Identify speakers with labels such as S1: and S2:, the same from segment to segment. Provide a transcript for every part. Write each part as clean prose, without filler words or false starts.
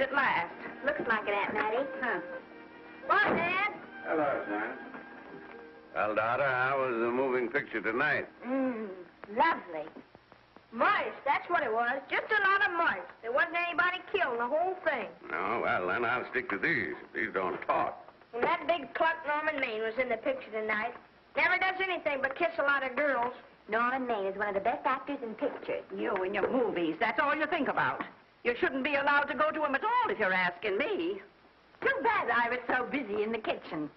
S1: finished at last.
S2: Looks like it, Aunt Mattie.
S1: Huh.
S2: Bye, Dad.
S3: Hello, son. Well, daughter, how was the moving picture tonight?
S2: Lovely.
S4: Mice, that's what it was. Just a lot of mice. There wasn't anybody killed in the whole thing.
S3: No, well, then I'll stick to these. These don't talk.
S4: And that big cluck Norman Maine was in the picture tonight. Never does anything but kiss a lot of girls.
S2: Norman Maine is one of the best actors in pictures.
S1: You and your movies, that's all you think about. You shouldn't be allowed to go to them at all if you're asking me.
S2: Too bad I was so busy in the kitchen.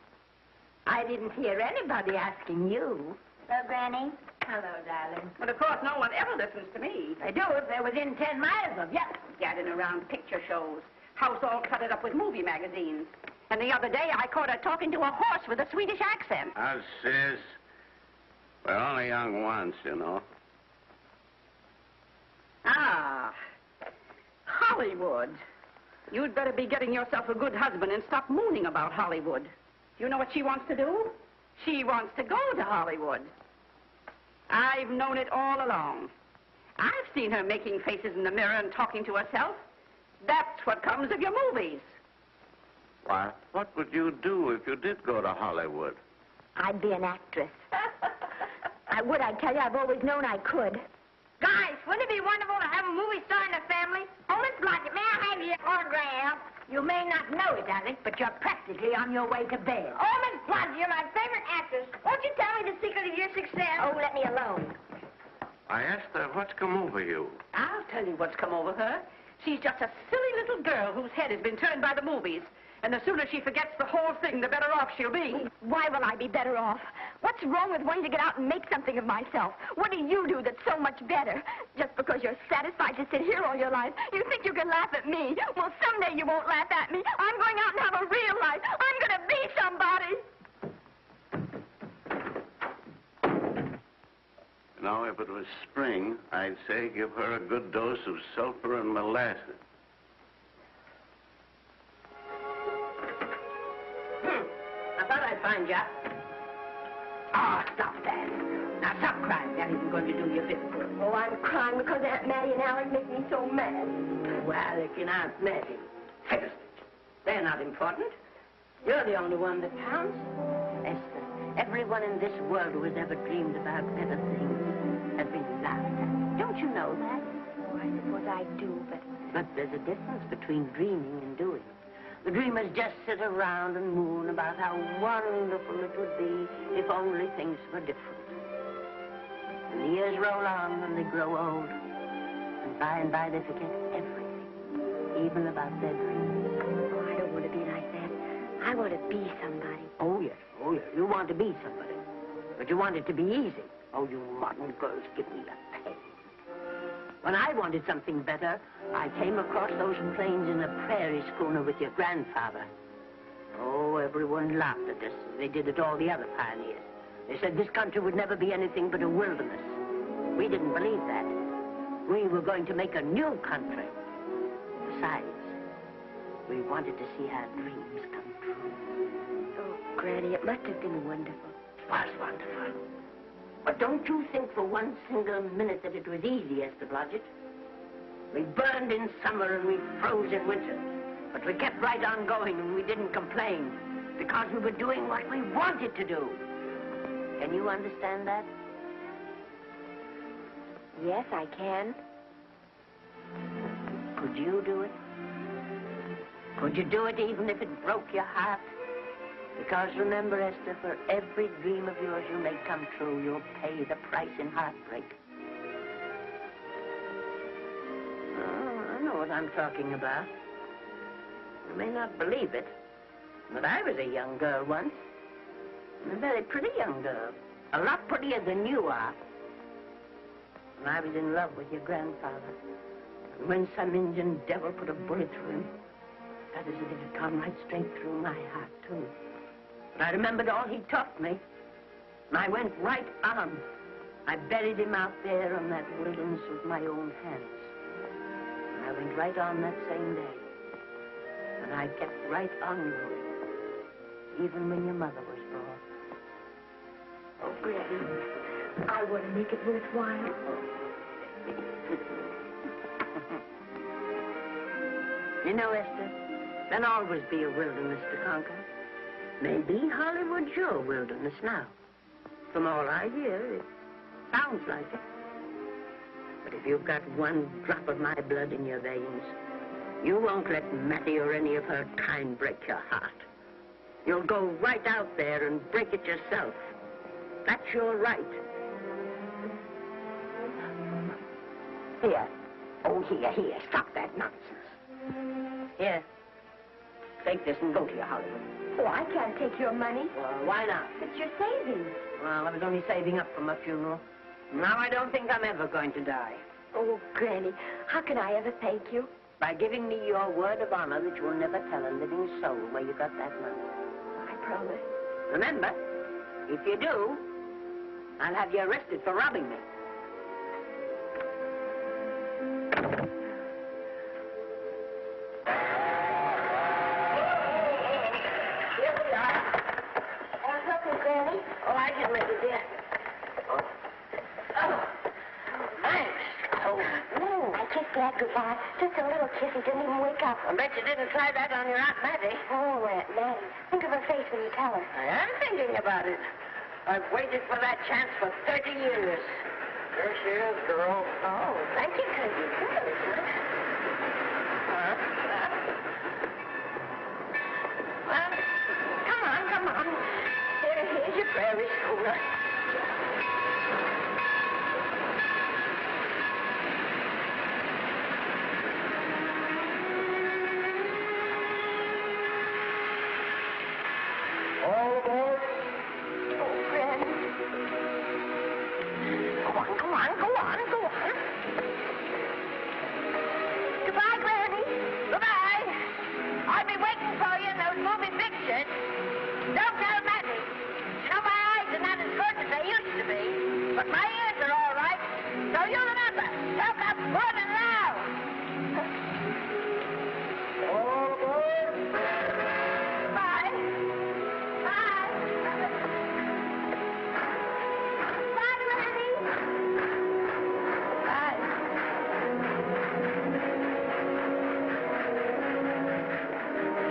S2: I didn't hear anybody asking you. Hello, Granny. Hello, darling.
S1: But of course, no one ever listens to me.
S2: They do if they're within 10 miles of you.
S1: Gadding around picture shows. House all cluttered up with movie magazines. And the other day, I caught her talking to a horse with a Swedish accent.
S3: Sis. We're only young once, you know.
S1: Ah, Hollywood. You'd better be getting yourself a good husband and stop mooning about Hollywood. Do you know what she wants to do? She wants to go to Hollywood. I've known it all along. I've seen her making faces in the mirror and talking to herself. That's what comes of your movies.
S3: Why, what would you do if you did go to Hollywood?
S2: I'd be an actress. I would, I tell you. I've always known I could.
S4: Guys, wouldn't it be wonderful to have a movie star in the family? Oh, Miss Blodgett, may I have your autograph?
S2: You may not know it, darling, but you're practically on your way to bed.
S4: Oh, Miss Blodgett, you're my favorite actress. Won't you tell me the secret of your success?
S2: Oh, let me alone.
S3: I asked her what's come over you.
S1: I'll tell you what's come over her. She's just a silly little girl whose head has been turned by the movies. And the sooner she forgets the whole thing, the better off she'll be.
S2: Why will I be better off? What's wrong with wanting to get out and make something of myself? What do you do that's so much better? Just because you're satisfied to sit here all your life, you think you can laugh at me. Well, someday you won't laugh at me. I'm going out and have a real life. I'm going to be somebody.
S3: You know, if it was spring, I'd say give her a good dose of sulfur and molasses.
S1: I thought I'd find you. Oh, stop that. Now, stop crying. That isn't going to do you a bit of good.
S2: Oh, I'm crying because Aunt Mattie and Alec make me so mad.
S1: Well, Alec and Aunt Mattie. Fiddlesticks. They're not important. You're the only one that counts.
S5: Esther, everyone in this world who has ever dreamed about better things has been laughed at. Don't you know that?
S2: Oh, I suppose I do, but...
S5: But there's a difference between dreaming and doing. The dreamers just sit around and moon about how wonderful it would be if only things were different. And the years roll on and they grow old. And by they forget everything, even about their dreams.
S2: Oh, I don't want to be like that. I want to be somebody.
S5: Oh, yes. You want to be somebody. But you want it to be easy. Oh, you modern girls, give me a pain. When I wanted something better, I came across those plains in a prairie schooner with your grandfather. Oh, everyone laughed at us. They did at all the other pioneers. They said this country would never be anything but a wilderness. We didn't believe that. We were going to make a new country. Besides, we wanted to see our dreams come true.
S2: Oh, Granny, it must have been wonderful.
S5: It was wonderful. But don't you think for one single minute that it was easy, Esther Blodgett? We burned in summer and we froze in winter. But we kept right on going and we didn't complain because we were doing what we wanted to do. Can you understand that?
S2: Yes, I can.
S5: Could you do it? Could you do it even if it broke your heart? Because remember, Esther, for every dream of yours you make come true, you'll pay the price in heartbreak. Oh, I know what I'm talking about. You may not believe it, but I was a young girl once. A very pretty young girl. A lot prettier than you are. And I was in love with your grandfather. And when some Indian devil put a bullet through him, that is as if it had come right straight through my heart, too. But I remembered all he taught me. And I went right on. I buried him out there on that wilderness with my own hands. And I went right on that same day. And I kept right on going, even when your mother was born.
S2: Oh, Granny, I want to make it worthwhile.
S5: You know, Esther, there'll always be a wilderness to conquer. Maybe Hollywood's your wilderness now. From all I hear, it sounds like it. But if you've got one drop of my blood in your veins, you won't let Mattie or any of her kind break your heart. You'll go right out there and break it yourself. That's your right. Here. Oh, here. Stop that nonsense. Here. Take this and go to your Hollywood.
S2: Oh, I can't take your money.
S5: Well, why not?
S2: It's your savings.
S5: Well, I was only saving up for my funeral. Now I don't think I'm ever going to die.
S2: Oh, Granny, how can I ever thank you?
S5: By giving me your word of honor that you will never tell a living soul where you got that money.
S2: I promise.
S5: Remember, if you do, I'll have you arrested for robbing me. Here we are.
S2: Want something, Granny?
S5: Oh, I can make it, dear. Oh, thanks.
S2: I kissed Dad goodbye. Just a little kiss. He didn't even wake up.
S5: I bet you didn't try that on your Aunt Mattie.
S2: Oh, Aunt Mattie. Think of her face when you tell her.
S5: I am thinking about it. I've waited for that chance for 30 years. Here she is, girl.
S2: Oh, thank you, cousin.
S5: Well, come on. Here's your prairie schooner.
S3: All aboard.
S2: Oh, Granny.
S5: Go on.
S4: Goodbye, Granny. Goodbye. I'll be waiting for you in those movie pictures. Don't tell Mattie. You know, my eyes are not as good as they used to be, but my ears are all right. So you remember, talk up good and loud.
S3: All aboard.
S4: Bye. Bye. Bye, Granny. Bye.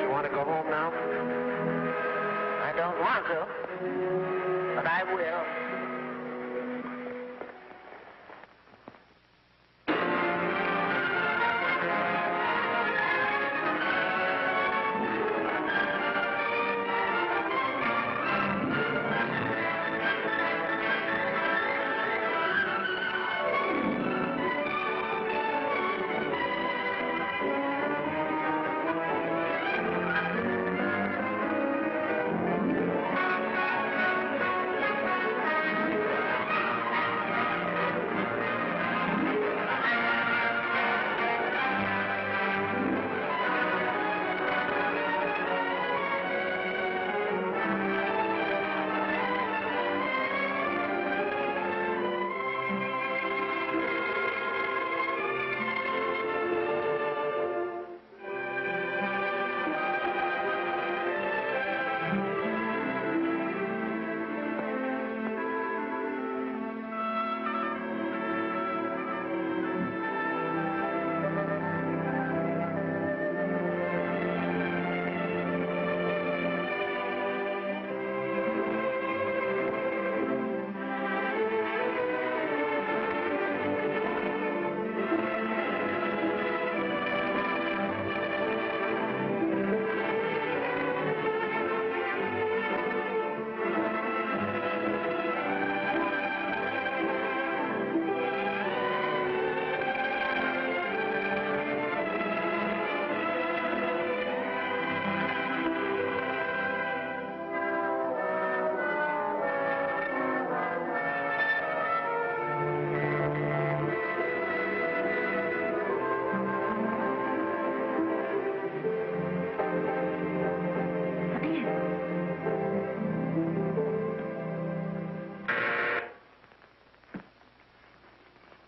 S3: You want to go home now?
S5: I don't want to, but I will.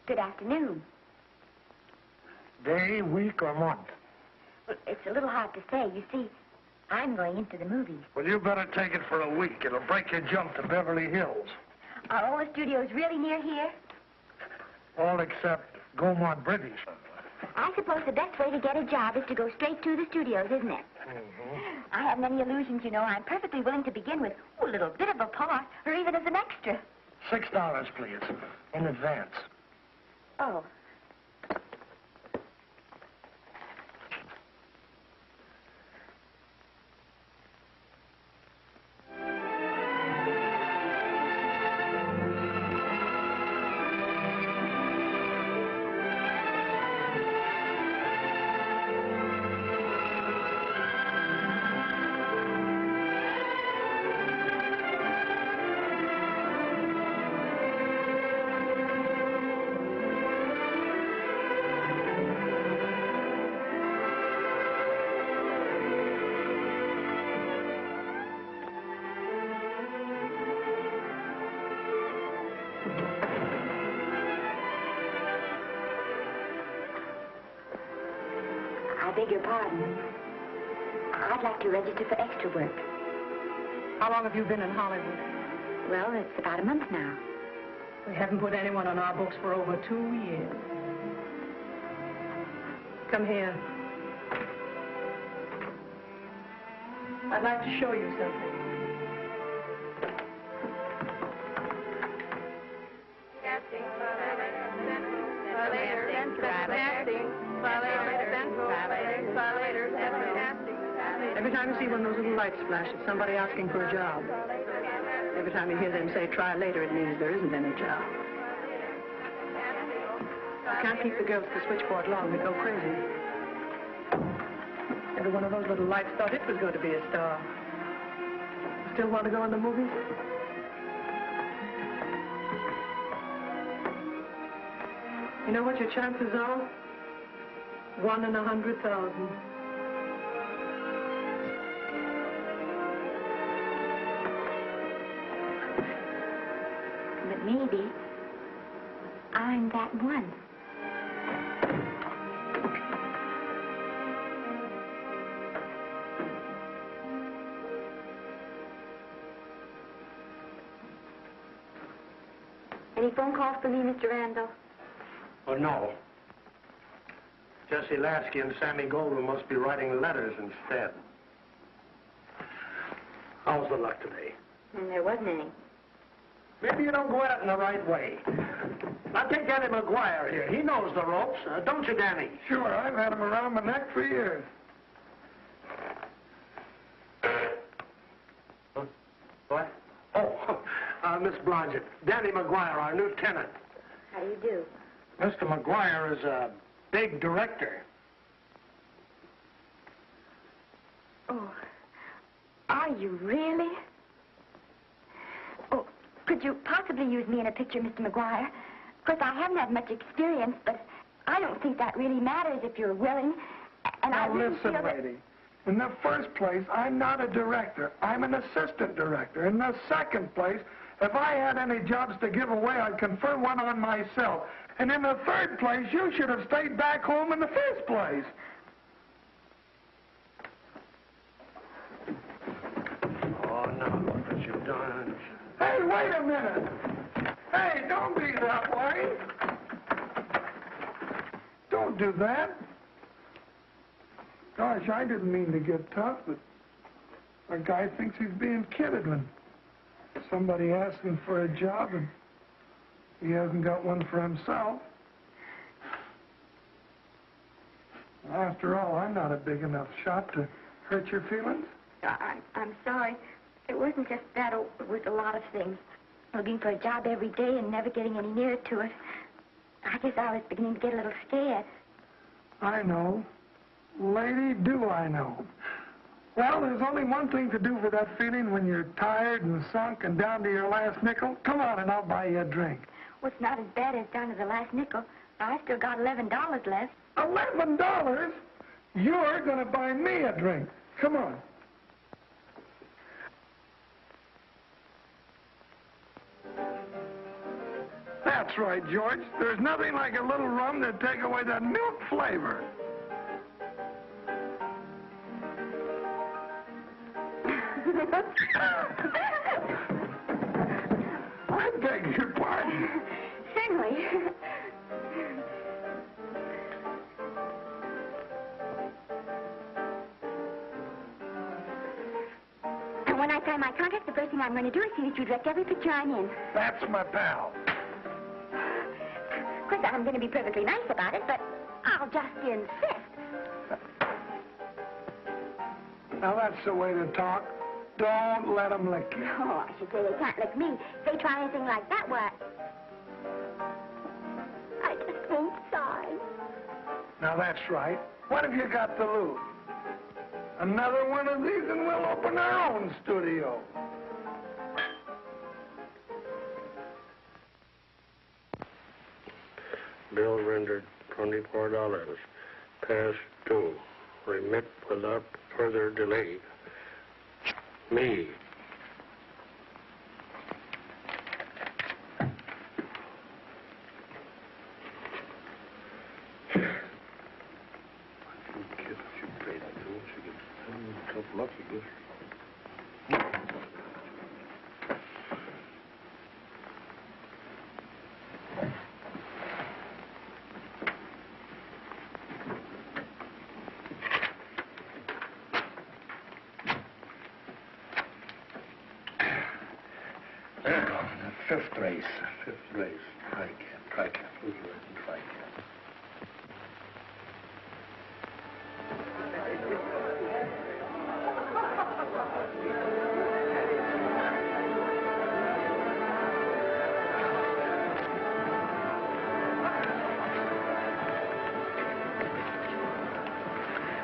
S2: Good afternoon.
S6: Day, week, or month?
S2: Well, it's a little hard to say. You see, I'm going into the movies.
S6: Well, you better take it for a week. It'll break your jump to Beverly Hills.
S2: Are all the studios really near here?
S6: All except Gaumont British.
S2: I suppose the best way to get a job is to go straight to the studios, isn't it? I haven't any illusions, you know. I'm perfectly willing to begin with a little bit of a part, or even as an extra.
S6: $6, please, in advance.
S2: Oh. I beg your pardon. I'd like to register for extra work.
S1: How long have you been in Hollywood?
S2: Well, it's about a month now.
S1: We haven't put anyone on our books for over 2 years. Come here. I'd like to show you something. Every time you see one of those little lights flash, it's somebody asking for a job. Every time you hear them say, try later, it means there isn't any job. You can't keep the girls at the switchboard long. They go crazy. Every one of those little lights thought it was going to be a star. Still want to go in the movies? You know what your chances are? 1 in 100,000.
S2: But maybe I'm that one. Any phone calls for me, Mr. Randall?
S6: Oh, no. Jesse Lasky and Sammy Goldwyn must be writing letters instead. How's the luck today?
S2: And there wasn't any.
S6: Maybe you don't go at it in the right way. Now take Danny McGuire here. He knows the ropes. Don't you, Danny?
S7: Sure, I've had him around my neck for years.
S6: Huh? What? Oh, Miss Blodgett. Danny McGuire, our new tenant.
S2: How do you do?
S6: Mr. McGuire is a big director.
S2: Oh, are you really? Oh, could you possibly use me in a picture, Mr. McGuire? Of course, I haven't had much experience, but I don't think that really matters if you're willing. And I
S7: Now
S2: really
S7: listen,
S2: feel that...
S7: lady. In the first place, I'm not a director. I'm an assistant director. In the second place, if I had any jobs to give away, I'd confer one on myself. And in the third place, you should have stayed back home in the first place.
S6: Oh, now look what you've done.
S7: Hey, wait a minute. Hey, don't be that way. Don't do that. Gosh, I didn't mean to get tough, but a guy thinks he's being kidded when somebody asks him for a job and he hasn't got one for himself. After all, I'm not a big enough shot to hurt your feelings.
S2: I'm sorry. It wasn't just that. It was a lot of things. Looking for a job every day and never getting any nearer to it. I guess I was beginning to get a little scared.
S7: I know. Lady, do I know. Well, there's only one thing to do for that feeling when you're tired and sunk and down to your last nickel. Come on and I'll buy you a drink.
S2: Well, it's not as bad as down to the last nickel. I still got $11 left.
S7: $11? You're going to buy me a drink. Come on. That's right, George. There's nothing like a little rum to take away that milk flavor. I beg your pardon.
S2: Certainly. first thing I'm going to do is see that you direct every picture I'm in.
S7: That's my pal.
S2: Of course, I'm going to be perfectly nice about it, but I'll just insist.
S7: Now, that's the way to talk. Don't let them lick you.
S2: Oh, I should say they can't lick me. If they try anything like that, why... I just won't sigh.
S7: Now, that's right. What have you got to lose? Another one of these and we'll open our own studio.
S6: Bill rendered $24. Past due. Remit without further delay. Me.
S7: Fifth race.
S6: Try, Ken.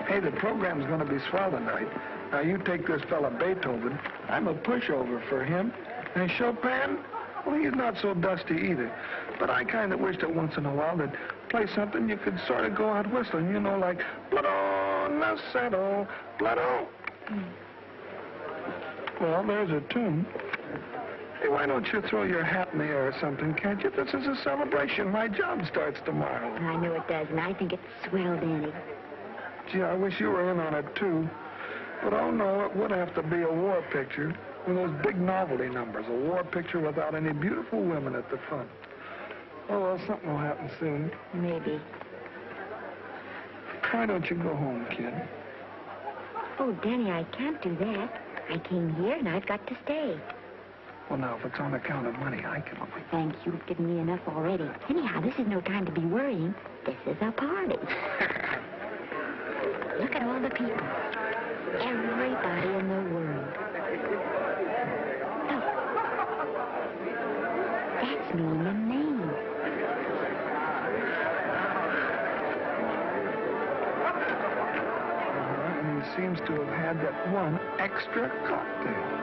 S7: Hey, the program's going to be swell tonight. Now, you take this fella Beethoven. I'm a pushover for him. And Chopin, well, he's not so dusty either. But I kind of wish that once in a while they'd play something you could sort of go out whistling, you know, like Blood Settle, Blood. Well, there's a tune. Hey, why don't you throw your hat in the air or something, can't you? This is a celebration. My job starts tomorrow.
S2: I know it does, and I think it's swell, Danny.
S7: Gee, I wish you were in on it, too. But, oh, no, it would have to be a war picture. One of those big novelty numbers. A war picture without any beautiful women at the front. Oh, well, something will happen soon.
S2: Maybe.
S7: Why don't you go home, kid?
S2: Oh, Danny, I can't do that. I came here, and I've got to stay.
S7: Well, now, if it's on account of money, I can...
S2: Oh, thanks. You've given me enough already. Anyhow, this is no time to be worrying. This is a party. Look at all the people. Everybody in the world. Look. That's me and Maine.
S7: And he seems to have had that one extra cocktail.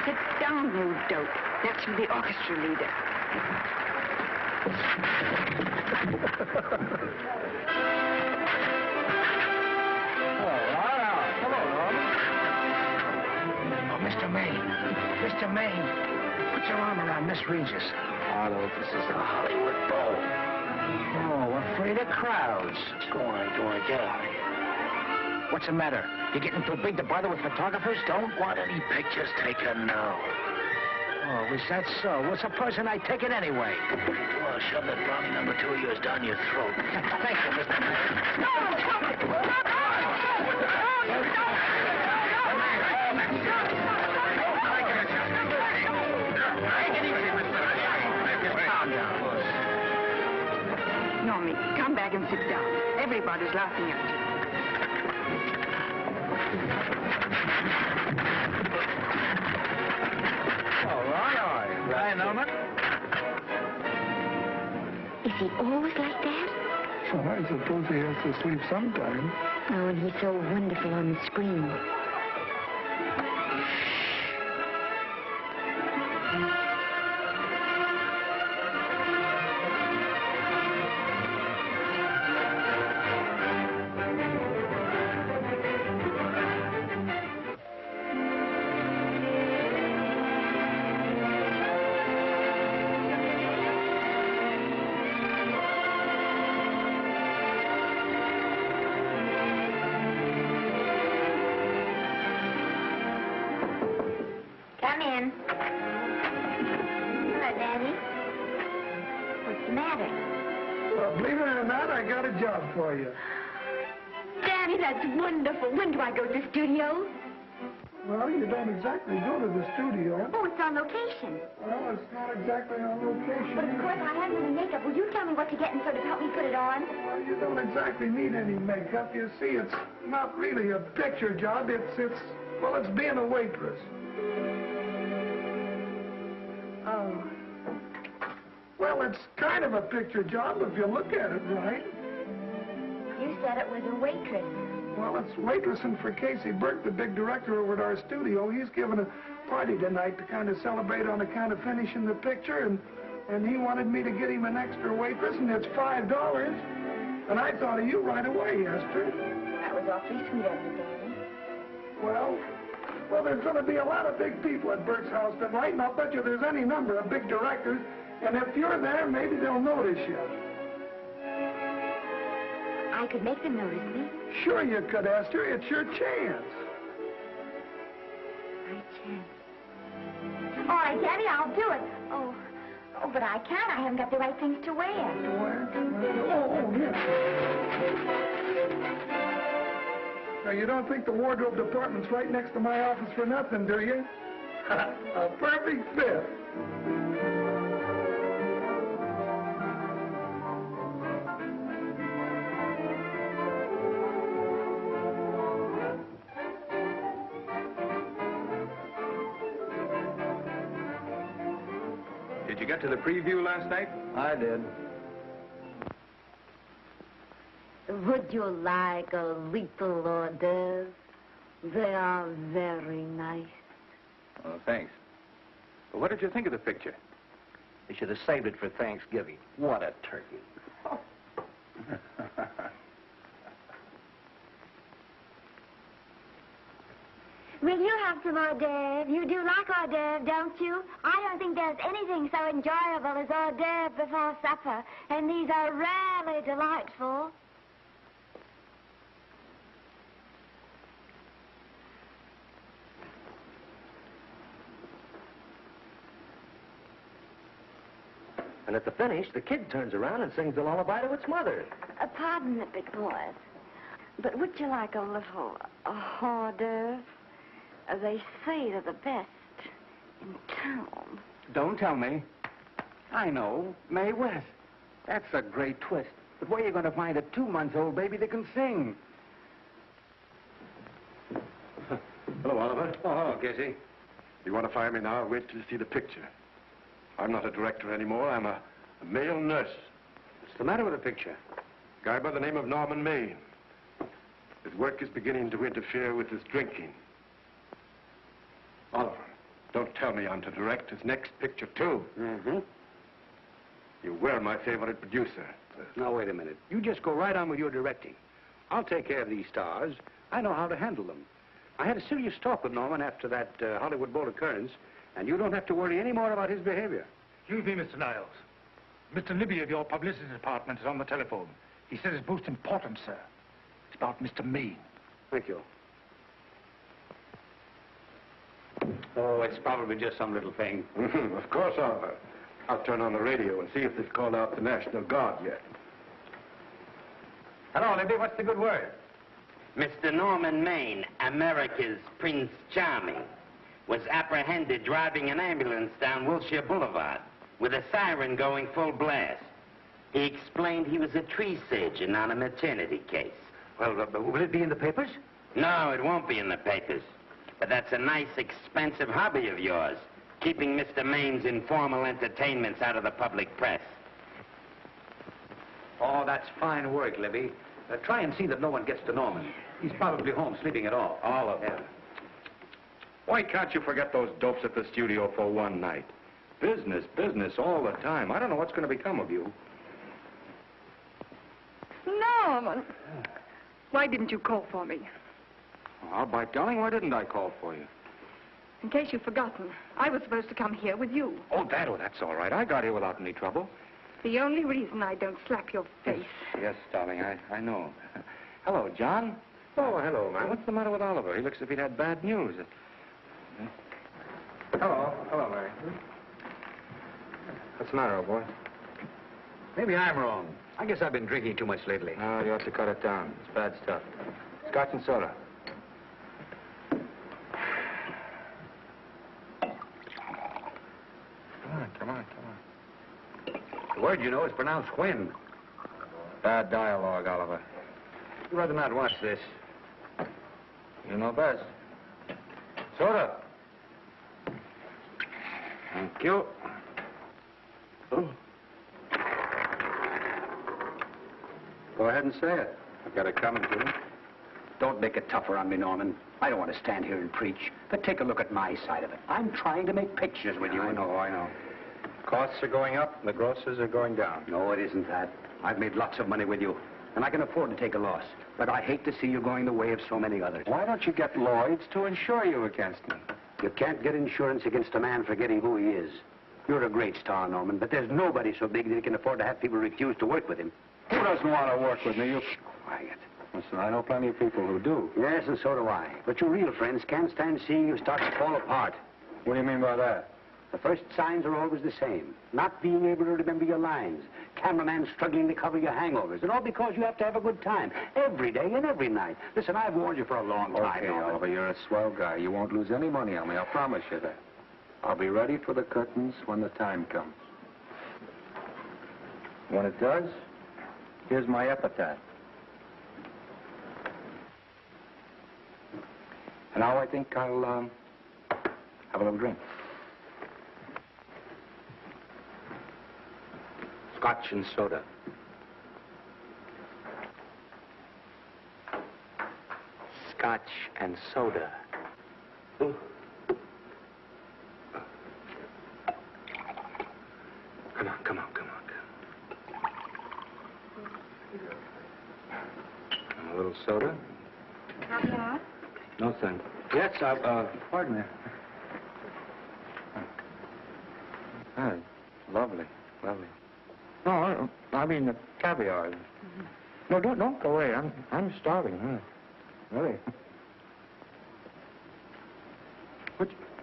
S1: Sit down, you dope. That's for the orchestra leader.
S6: Hello, Norman.
S8: Oh, Mr. Maine, put your arm around Miss Regis.
S6: Otto, this is a Hollywood ball.
S8: Oh, afraid of crowds.
S6: Go on, get out of here.
S8: What's the matter? You getting too big to bother with photographers?
S6: Don't want any pictures taken now.
S8: Oh, is that so? Well, supposing I take it anyway.
S6: Well, shove that brownie number 2 of yours down your throat.
S8: Thank you, Mr. Maine.
S1: Normie, come back and sit down. Everybody's laughing at you.
S6: All right. Hi, Norman.
S2: Is he always like that?
S7: Well, I suppose he has to sleep sometime.
S2: Oh, and he's so wonderful on the screen.
S7: Well, believe it or not, I got a job for you.
S2: Danny, that's wonderful. When do I go to the studio?
S7: Well, you don't exactly go to the studio.
S2: Oh, it's on location.
S7: Well, it's not exactly on location.
S2: But of course, I have any makeup. Will you tell me what to get and sort of help me put it on?
S7: Well, you don't exactly need any makeup. You see, it's not really a picture job. It's being a waitress.
S2: Oh.
S7: Well, it's kind of a picture job if you look at it right.
S2: You said it was a waitress.
S7: Well, it's waitressing for Casey Burke, the big director over at our studio. He's giving a party tonight to kind of celebrate on account of finishing the picture, and he wanted me to get him an extra waitress, and it's $5. And I thought of you right away, Esther.
S2: That was awfully sweet of you, Danny.
S7: Well, there's going to be a lot of big people at Burke's house tonight, and I'll bet you there's any number of big directors, and if you're there, maybe they'll notice you.
S2: I could make them notice me.
S7: Sure you could, Esther. It's your chance.
S2: My chance. All right, Danny, I'll do it. Oh, but I can't. I haven't got the right things to wear.
S7: To wear? Oh, yes. Now, you don't think the wardrobe department's right next to my office for nothing, do you? A perfect fit.
S9: Did you get to the preview last night?
S6: I did.
S10: Would you like a little hors d'oeuvre? They are very nice.
S9: Oh, thanks. Well, what did you think of the picture?
S6: You should have saved it for Thanksgiving. What a turkey.
S2: Will you have some hors d'oeuvre? You do like hors d'oeuvre, don't you? I don't think there's anything so enjoyable as hors d'oeuvre before supper, and these are really delightful.
S6: And at the finish, the kid turns around and sings a lullaby to its mother.
S2: Pardon the big boys, but would you like a little hors d'oeuvre? They say they're the best in town.
S11: Don't tell me. I know. Mae West. That's a great twist. But where are you going to find a 2-month-old baby that can sing?
S3: Hello, Oliver.
S9: Oh, hello, Casey.
S3: You want to fire me now? Wait till you see the picture. I'm not a director anymore. I'm a male nurse.
S11: What's the matter with the picture?
S3: A guy by the name of Norman Maine. His work is beginning to interfere with his drinking. Oliver, don't tell me I'm to direct his next picture, too.
S11: Mm-hmm.
S3: You were my favorite producer.
S11: Now, wait a minute. You just go right on with your directing. I'll take care of these stars. I know how to handle them. I had a serious talk with Norman after that Hollywood Bowl occurrence, and you don't have to worry any more about his behavior.
S8: Excuse me, Mr. Niles. Mr. Libby of your publicity department is on the telephone. He said it's most important, sir. It's about Mr. Maine.
S11: Thank you.
S9: Oh, it's probably just some little thing.
S3: Of course, Oliver. I'll turn on the radio and see if they've called out the National Guard yet.
S9: Hello, Libby. What's the good word?
S12: Mr. Norman Maine, America's Prince Charming, was apprehended driving an ambulance down Wilshire Boulevard with a siren going full blast. He explained he was a tree surgeon on a maternity case.
S6: Well, will it be in the papers?
S12: No, it won't be in the papers. But that's a nice, expensive hobby of yours, keeping Mr. Maine's informal entertainments out of the public press.
S11: Oh, that's fine work, Libby. Try and see that no one gets to Norman. He's probably home sleeping it off.
S3: All of them. Why can't you forget those dopes at the studio for one night? Business, business all the time. I don't know what's going to become of you.
S1: Norman, why didn't you call for me?
S11: Well, by darling, why didn't I call for you?
S1: In case you've forgotten, I was supposed to come here with you.
S11: Oh, that's all right. I got here without any trouble.
S1: The only reason I don't slap your face.
S11: Yes, darling, I know. Hello, John.
S3: Oh, hello, man.
S11: What's the matter with Oliver? He looks as if he'd had bad news.
S3: Hello, Mary. What's the matter, old boy?
S6: Maybe I'm wrong.
S11: I guess I've been drinking too much lately.
S3: No, you have to cut it down. It's bad stuff. Scotch and soda. Come on.
S11: The word, you know, is pronounced when.
S3: Bad dialogue, Oliver.
S11: You'd rather not watch this.
S3: You know best. Soda. Thank you.
S11: Oh. Go ahead and say it.
S3: I've got it coming to you.
S11: Don't make it tougher on me, Norman. I don't want to stand here and preach, but take a look at my side of it. I'm trying to make pictures with you.
S3: I know. Costs are going up, and the grosses are going down.
S11: No, it isn't that. I've made lots of money with you, and I can afford to take a loss. But I hate to see you going the way of so many others.
S3: Why don't you get Lloyd's to insure you against me?
S11: You can't get insurance against a man forgetting who he is. You're a great star, Norman, but there's nobody so big that he can afford to have people refuse to work with him.
S3: Who doesn't want to work with me? You...
S11: Quiet.
S3: Listen, I know plenty of people who do.
S11: Yes, and so do I. But your real friends can't stand seeing you start to fall apart.
S3: What do you mean by that?
S11: The first signs are always the same. Not being able to remember your lines. Cameraman struggling to cover your hangovers. And all because you have to have a good time. Every day and every night. Listen, I've warned you for a long time.
S3: Okay, Oliver, you're a swell guy. You won't lose any money on me. I'll promise you that. I'll be ready for the curtains when the time comes. When it does, here's my epitaph. And now I think I'll, have a little drink. Scotch and soda. Scotch and soda. Ooh. Come on. And a little soda?
S2: Caviar?
S3: No, thanks. Yes, pardon me. Ah, lovely. No, I mean the caviar. No, don't go away. I'm starving. Really.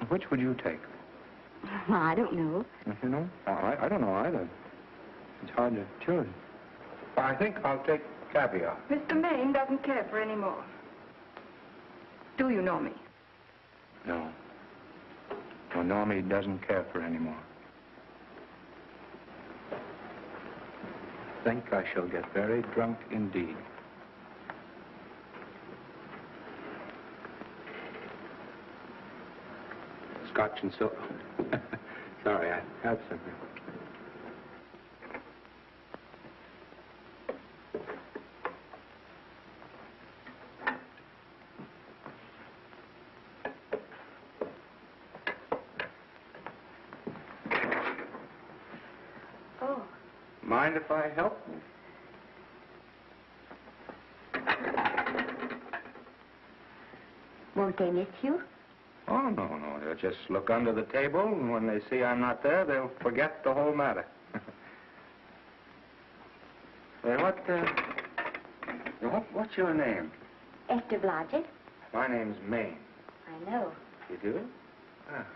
S3: Which would you take?
S2: I don't know.
S3: You know? I don't know either. It's hard to choose. I think I'll take caviar.
S2: Mr. Maine doesn't care for any more. Do you know me?
S3: No. Well, Normie doesn't care for any more. I think I shall get very drunk indeed. Scotch and soda. Sorry, I have something.
S2: Oh.
S3: Mind if I help?
S10: Won't they miss you?
S3: Oh, no. They'll just look under the table, and when they see I'm not there, they'll forget the whole matter. Hey, what's your name?
S10: Esther Blodgett.
S3: My name's Maine.
S10: I know.
S3: You do? Ah.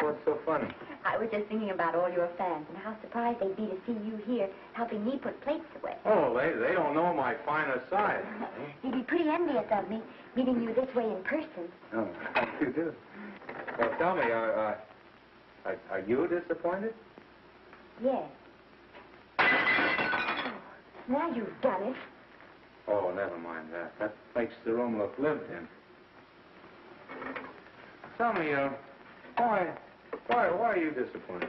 S3: What's so funny?
S10: I was just thinking about all your fans and how surprised they'd be to see you here helping me put plates away.
S3: Oh, they don't know my finer side.
S10: They'd be pretty envious of me, meeting you this way in person.
S3: Oh, you do? Well, tell me, are you disappointed?
S10: Yes. Oh, now you've done it.
S3: Oh, never mind that. That makes the room look lived in. Tell me, why are you disappointed?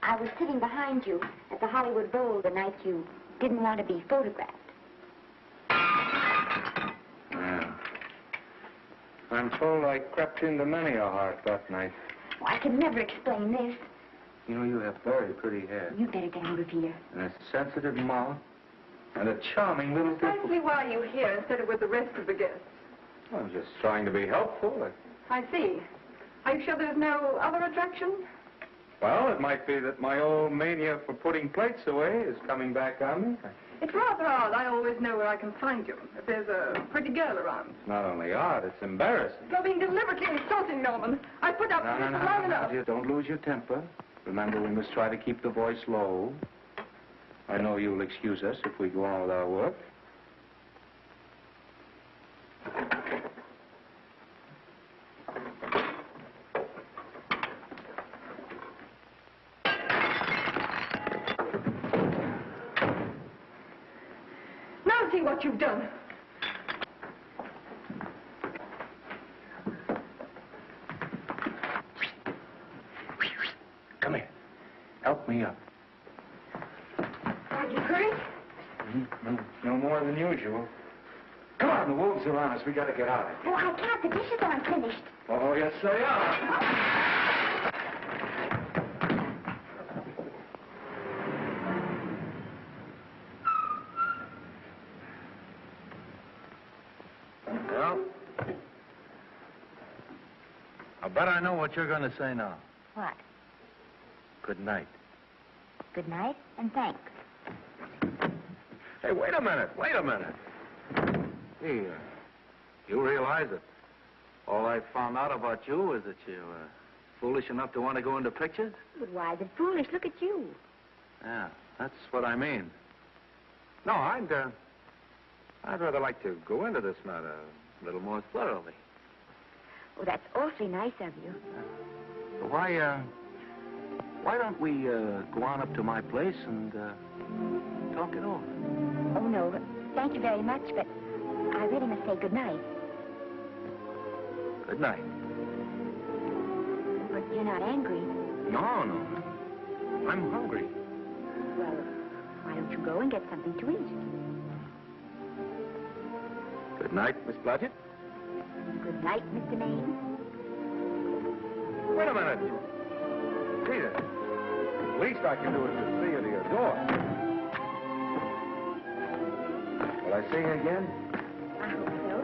S10: I was sitting behind you at the Hollywood Bowl the night you didn't want to be photographed.
S3: Yeah. I'm told I crept into many a heart that night.
S10: Oh, I can never explain this.
S3: You know, you have very pretty hair.
S10: You better get out of here.
S3: And a sensitive mouth. And a charming little
S1: Precisely why you here instead of with the rest of the guests.
S3: I'm just trying to be helpful.
S1: I see. Are you sure there's no other attraction?
S3: Well, it might be that my old mania for putting plates away is coming back on me.
S1: It's rather odd. I always know where I can find you if there's a pretty girl around.
S3: It's not only odd, it's embarrassing.
S1: You're being deliberately insulting, Norman. I put up with this for long enough.
S3: Dear, don't lose your temper. Remember, we must try to keep the voice low. I know you'll excuse us if we go on with our work.
S2: Now see what you've done.
S3: Come here. Help me up.
S2: Are you hurt?
S3: No more than usual. Come on, the wolves are on us. We gotta get out of here.
S2: Oh, I can't. The dishes aren't finished.
S3: Oh, yes, they are.
S6: Well, I bet I know what you're going to say now.
S2: What?
S6: Good night.
S2: Good night, and thanks.
S6: Hey, wait a minute. Hey, you realize that all I found out about you is that you're foolish enough to want to go into pictures?
S2: But why is it foolish? Look at you.
S6: Yeah, that's what I mean. No, I'd rather like to go into this matter a little more thoroughly.
S2: Oh, that's awfully nice of you.
S6: Why don't we go on up to my place and talk it over?
S2: Oh, no, thank you very much, but I really must say good night.
S6: Good night.
S2: But you're not angry.
S6: No. I'm hungry.
S2: Well, why don't you go and get something to eat?
S6: Good night, Miss Blodgett.
S2: Good night, Mr. Maine.
S6: Wait a minute. Peter, the least I can do is to see you to your door. Will I see you again?
S2: I hope so.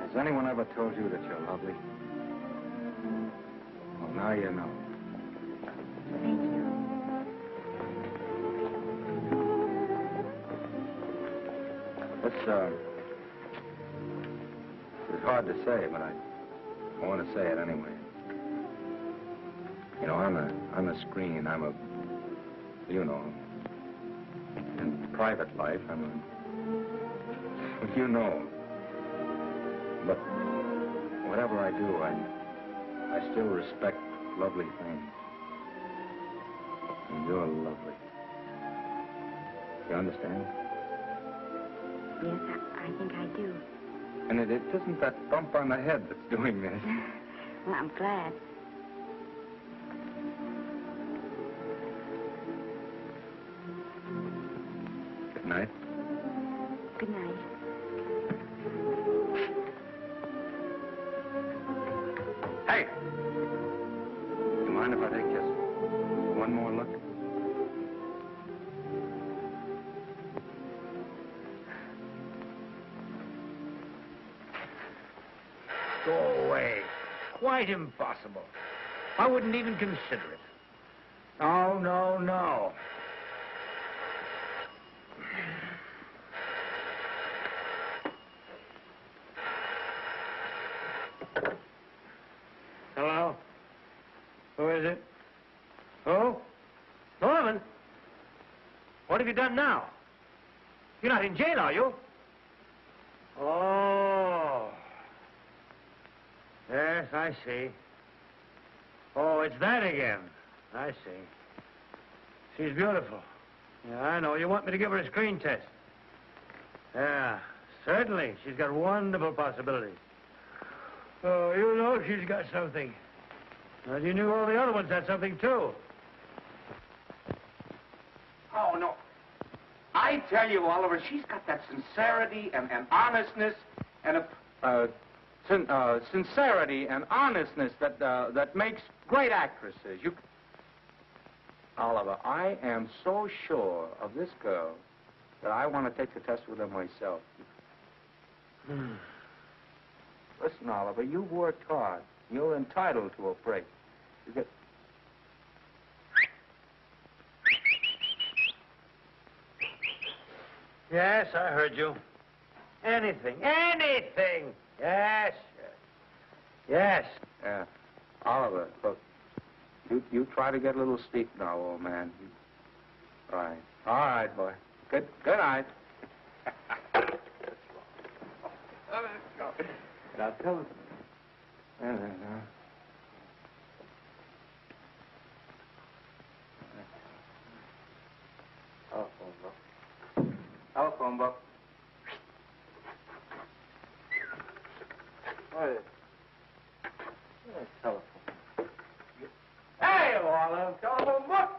S3: Has anyone ever told you that you're lovely? Well, now you know.
S2: Thank you.
S3: It's hard to say, but I want to say it anyway. You know, on the screen, in private life, you know. But whatever I do, I still respect lovely things. And you're lovely. You understand?
S2: Yes, I think I do.
S3: And it isn't that bump on the head that's doing this.
S2: Well, I'm glad.
S3: Good night.
S2: Good night.
S3: Hey! You mind if I take just one more look?
S8: Go away. Quite impossible. I wouldn't even consider it. No. Hello? Who is it? Who? Norman? What have you done now? You're not in jail, are you? Oh. Yes, I see. Oh, it's that again. I see. She's beautiful. Yeah, I know. You want me to give her a screen test? Yeah, certainly. She's got wonderful possibilities. Oh, you know she's got something. Well, you knew all the other ones had something, too.
S3: Oh, no. I tell you, Oliver, she's got that sincerity and honestness and sincerity and honestness that makes great actresses. Oliver, I am so sure of this girl that I want to take the test with her myself. Listen, Oliver, you've worked hard. You're entitled to a break. You get...
S8: Yes, I heard you. Anything. Yes.
S3: Yeah.
S6: Oliver, look, you try to get a little sleep now, old man. All right, boy. Good night. Now tell us. Telephone book. What is it? Telephone. Hey, Olive, telephone book.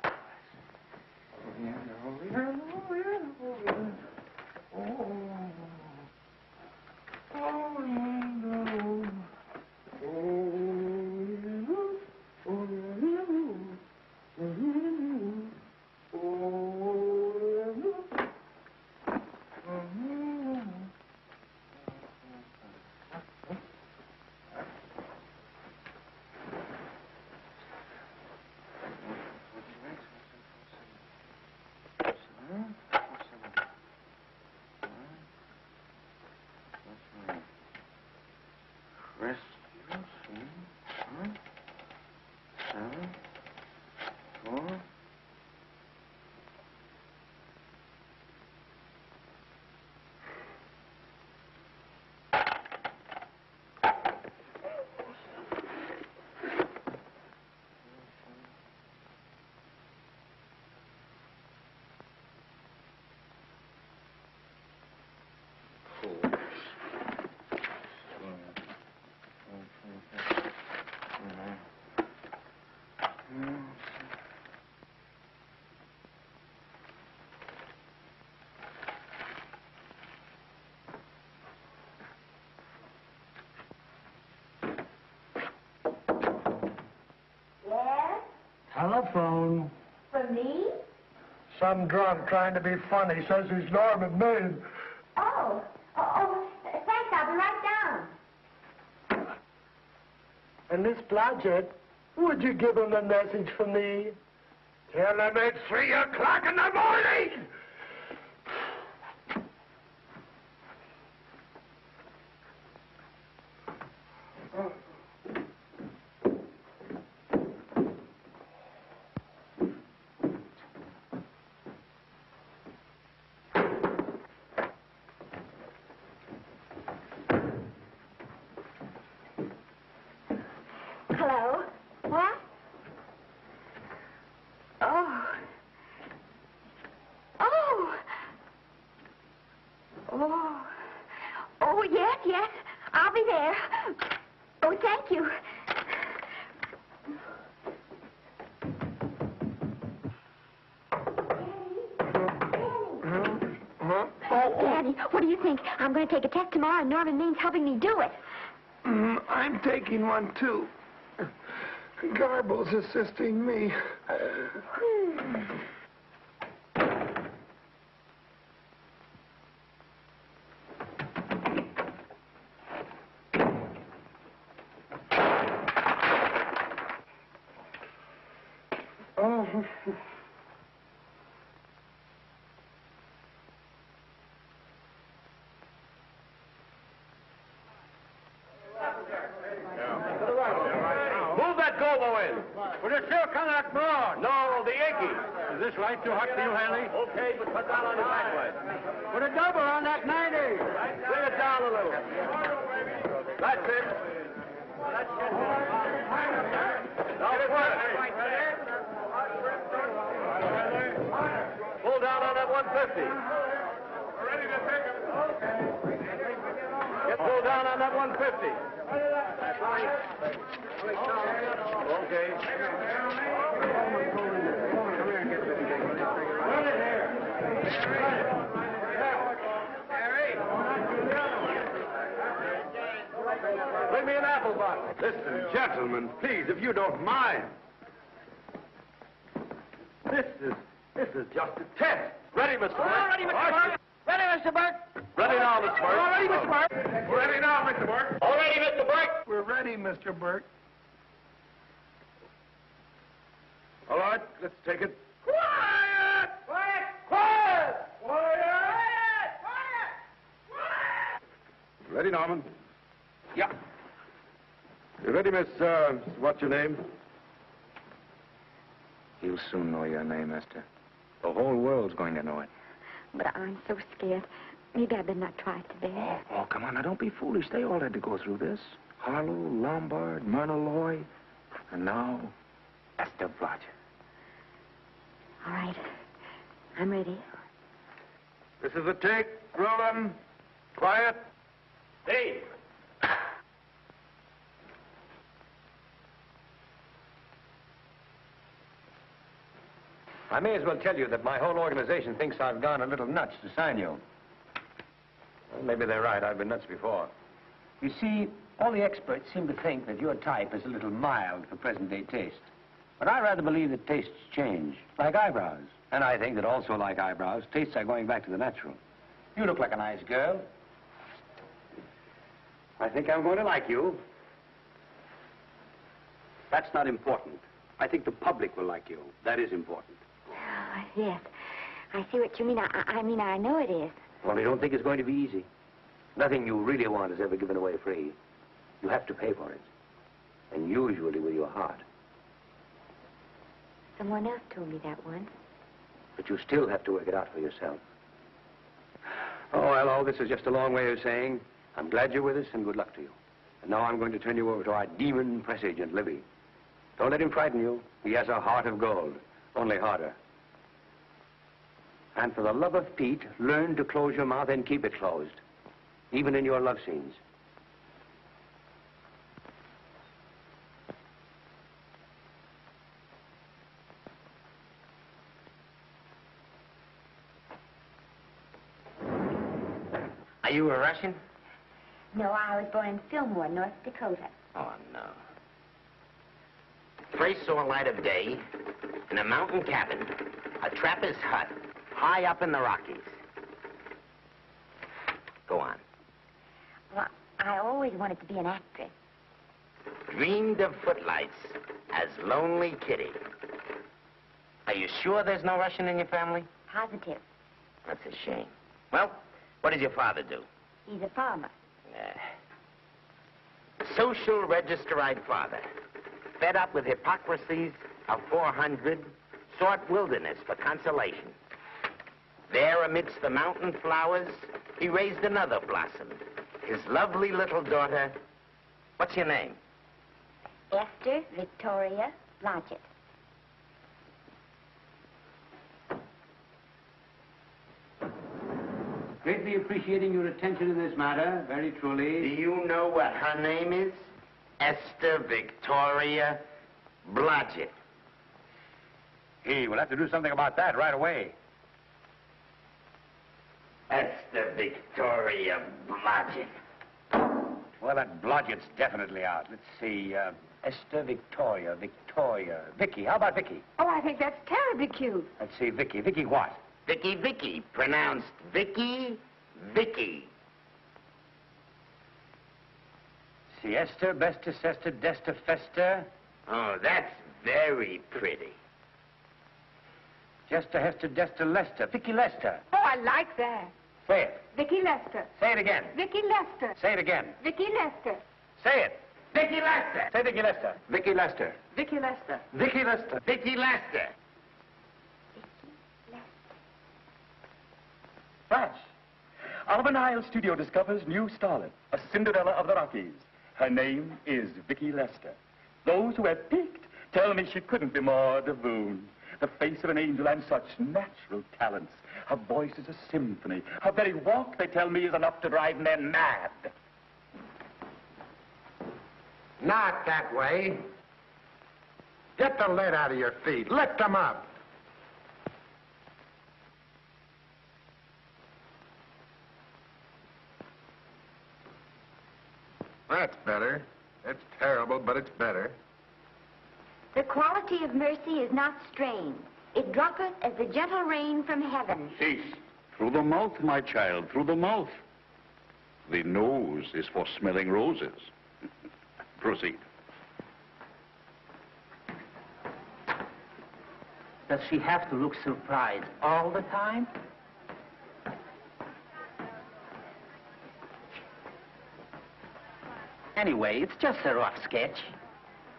S7: Telephone.
S2: For me?
S7: Some drunk trying to be funny says he's Norman Maine.
S2: Oh, thanks. I'll be right down.
S7: And Miss Blodgett, would you give him a message for me? Tell him it's 3 o'clock in the morning!
S2: Hello? What? Oh. Oh. Oh. Oh, yes. I'll be there. Oh, thank you. Daddy, what do you think? I'm going to take a test tomorrow, and Norman Main's helping me do it.
S7: I'm taking one, too. Garble's assisting me. Oh.
S8: Move that gobo in. With a silk on that broad. No, the Yankee. Is this light too hot for you, Hanley? Okay, but cut down on the backlight. Put a double on that 90. Bring it down a little. That's it. Now pull it. Pull down on that 150. Ready to take it. Get pulled down on that 150. Okay. Bring me an apple box.
S3: Listen, gentlemen, please, if you don't mind. This is just a test. Ready, Mr. Burke?
S8: All ready, Mr. Burke. Ready, Mr. Burke.
S3: Ready now, Mr. Burke.
S8: All ready, Mr. Burke.
S3: Ready now, Mr. Burke.
S8: All ready, Mr. Burke.
S7: We're ready, Mr. Burke.
S3: All right, let's take it.
S8: Quiet! Quiet! Quiet! Quiet! Quiet!
S3: Ready, Norman? Yeah. You ready, Miss, what's your name?
S9: You'll soon know your name, Esther. The whole world's going to know it.
S2: But I'm so scared. Maybe I better not try it today.
S9: Oh, come on. Now, don't be foolish. They all had to go through this. Harlow, Lombard, Myrna Loy, and now Esther Blodgett.
S2: All right. I'm ready.
S3: This is a take. Rolling. Quiet.
S8: Hey!
S11: I may as well tell you that my whole organization thinks I've gone a little nuts to sign you. Well, maybe they're right. I've been nuts before. You see, all the experts seem to think that your type is a little mild for present-day taste. But I rather believe that tastes change, like eyebrows. And I think that also, like eyebrows, tastes are going back to the natural. You look like a nice girl. I think I'm going to like you.
S13: That's not important. I think the public will like you. That is important.
S2: Oh, yes. I see what you mean. I mean, I know it is.
S11: Well, I don't think it's going to be easy. Nothing you really want is ever given away free. You have to pay for it. And usually with your heart.
S2: Someone else told me that once.
S11: But you still have to work it out for yourself. Oh, well, all this is just a long way of saying, I'm glad you're with us and good luck to you. And now I'm going to turn you over to our demon press agent, Libby. Don't let him frighten you. He has a heart of gold, only harder. And for the love of Pete, learn to close your mouth and keep it closed, even in your love scenes.
S12: Are you a Russian?
S2: No, I was born in Fillmore, North Dakota.
S12: Oh, no. First saw light of day in a mountain cabin, a trapper's hut, high up in the Rockies. Go on.
S2: Well, I always wanted to be an actress.
S12: Dreamed of footlights as Lonely Kitty. Are you sure there's no Russian in your family?
S2: Positive.
S12: That's a shame. Well, what does your father do?
S2: He's a farmer.
S12: Social registerite father. Fed up with hypocrisies of 400, sought wilderness for consolation. There, amidst the mountain flowers, he raised another blossom. His lovely little daughter. What's your name?
S2: Esther Victoria Blodgett.
S13: Greatly appreciating your attention in this matter, very truly.
S12: Do you know what her name is? Esther Victoria Blodgett.
S11: Hey, we'll have to do something about that right away.
S12: Esther Victoria Blodgett.
S11: Well, that Blodgett's definitely out. Let's see, Esther Victoria, Vicky. How about Vicky?
S2: Oh, I think that's terribly cute.
S11: Let's see, Vicky. Vicky what?
S12: Vicky, pronounced Vicky.
S11: See, Esther, Bestus, Esther, Desta, Festa.
S12: Oh, that's very pretty.
S11: Jester, Hester, Desta, Lester. Vicky Lester.
S2: Oh, I like that.
S11: Say it.
S2: Vicky Lester.
S11: Say it again.
S2: Vicky Lester.
S11: Say it again.
S2: Vicky Lester.
S11: Say it.
S12: Vicky Lester.
S11: Say Vicky Lester. Vicky Lester.
S1: Vicky Lester.
S11: Vicky Lester.
S12: Vicky Lester.
S14: Flash. Alvin Isle Studio discovers new starlet, a Cinderella of the Rockies. Her name is Vicky Lester. Those who have peeked tell me she couldn't be more divoon. The face of an angel and such natural talents. Her voice is a symphony. Her very walk, they tell me, is enough to drive men mad.
S3: Not that way. Get the lead out of your feet. Lift them up. That's better. It's terrible, but it's better.
S2: The quality of mercy is not strained. It droppeth as the gentle rain from heaven.
S15: Cease. Through the mouth, my child, through the mouth. The nose is for smelling roses. Proceed.
S5: Does she have to look surprised all the time? Anyway, it's just a rough sketch.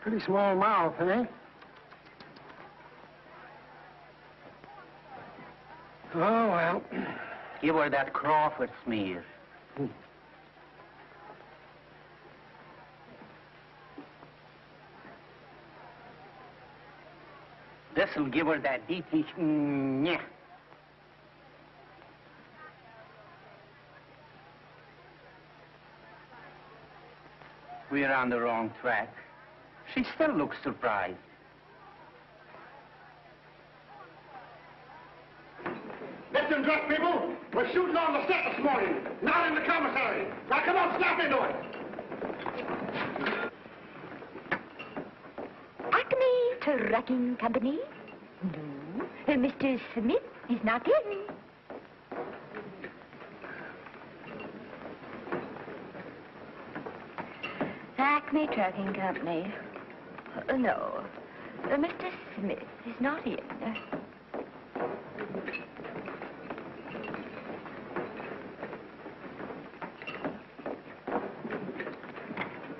S9: Pretty small mouth, eh? Oh, well.
S5: Give her that Crawford smear. This'll give her that deeply... Yeah. We're on the wrong track. She still looks surprised.
S11: Listen, drunk people, we're shooting on the set this morning, not in the commissary. Now, come on, snap into it.
S2: Acme Trucking Company? No. Mr. Smith is not in. Acme Trucking Company. No. Mr. Smith is not in.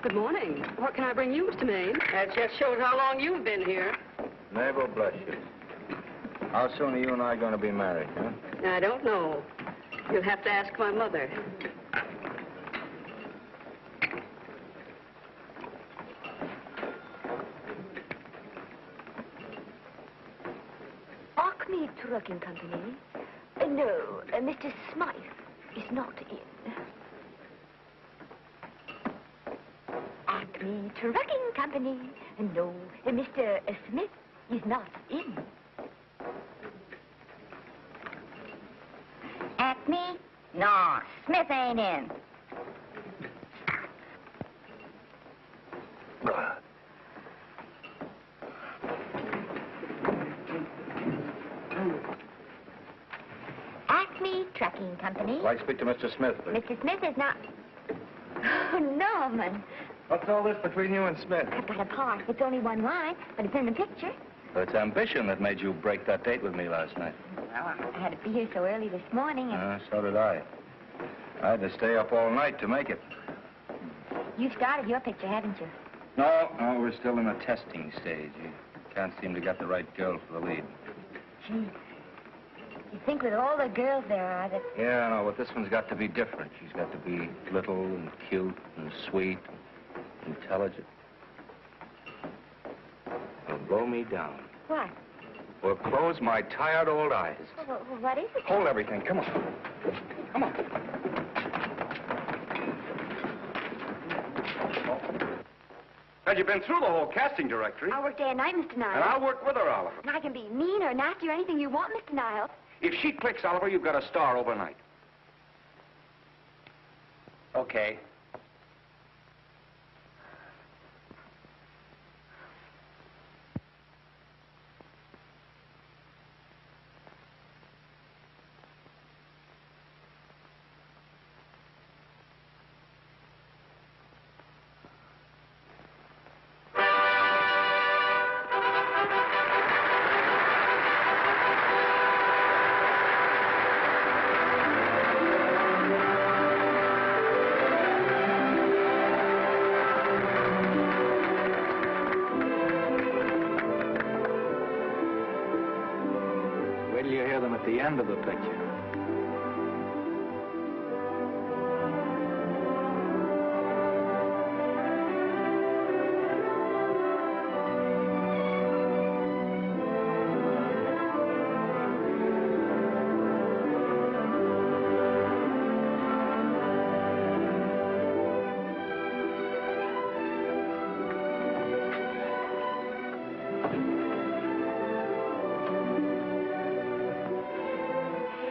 S1: Good morning. What can I bring you, Mr. Maine? That just shows how long you've been here.
S6: Mabel, bless you. How soon are you and I going to be married, huh?
S1: I don't know. You'll have to ask my mother.
S2: Acme Trucking Company? No, Mr. Smythe is not in. Acme Trucking Company? No, Mr. Smith is not in.
S4: Acme? No, Smith ain't in.
S2: Acme Trucking Company?
S6: I'd like to speak to Mr. Smith, please.
S2: Mr. Smith is not... Oh, Norman.
S6: What's all this between you and Smith?
S2: I've got a part. It's only one line, but it's in the picture.
S6: It's ambition that made you break that date with me last night.
S2: Well, I had to be here so early this morning, and...
S6: So did I. I had to stay up all night to make it.
S2: You've started your picture, haven't you?
S6: No, we're still in the testing stage. You can't seem to get the right girl for the lead.
S2: Gee, you think with all the girls there are that...
S6: Yeah, I know, but this one's got to be different. She's got to be little and cute and sweet and intelligent. It'll blow me down.
S2: What?
S6: Will close my tired old eyes.
S2: Well, what is it?
S6: Hold everything. Come on. Come on.
S3: Had you been through the whole casting directory?
S2: I'll work day and night, Mr. Niles.
S3: And I'll work with her, Oliver.
S2: And I can be mean or nasty or anything you want, Mr. Niles.
S3: If she clicks, Oliver, you've got a star overnight.
S5: Okay.
S6: At the end of the picture.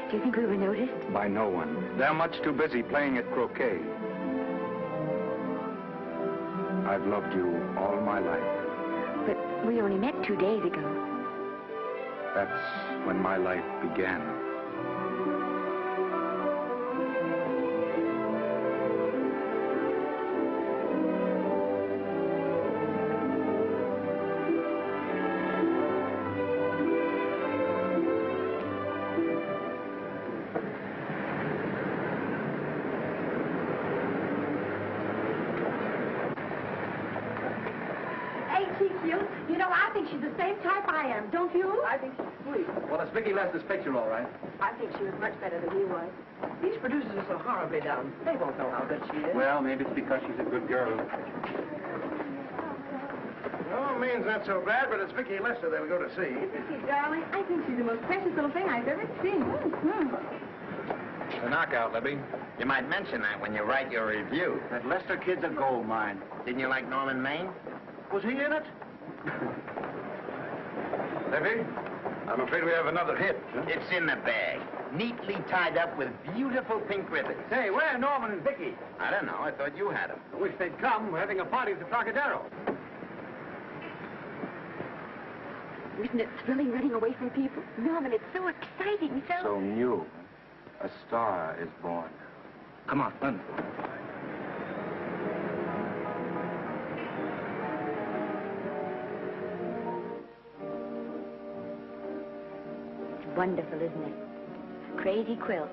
S2: Do you think we were noticed?
S6: By no one. They're much too busy playing at croquet. I've loved you all my life.
S2: But we only met 2 days ago.
S6: That's when my life began.
S2: hope I am, don't you?
S16: I think she's sweet.
S13: Well, it's Vicki Lester's picture, all right.
S16: I think she was much better than he was. These producers are so horribly down. They won't know how good she is.
S13: Well, maybe it's because she's a good girl.
S11: No, means not so bad, but it's Vicki Lester they'll go to see.
S2: Vicky, darling, I think she's the most precious little thing I've ever seen.
S6: The knockout, Libby.
S12: You might mention that when you write your review.
S8: That Lester kid's a gold mine.
S12: Didn't you like Norman Maine?
S11: Was he in it? Libby, I'm afraid we have another hit. Huh?
S12: It's in the bag, neatly tied up with beautiful pink ribbons.
S8: Say, where are Norman and Vicky?
S12: I don't know. I thought you had them.
S8: I wish they'd come. We're having a party at the Trocadero.
S2: Isn't it thrilling running away from people? Norman, it's so exciting,
S9: So new. A star is born. Come on, run.
S2: It's wonderful, isn't it? Crazy quilt.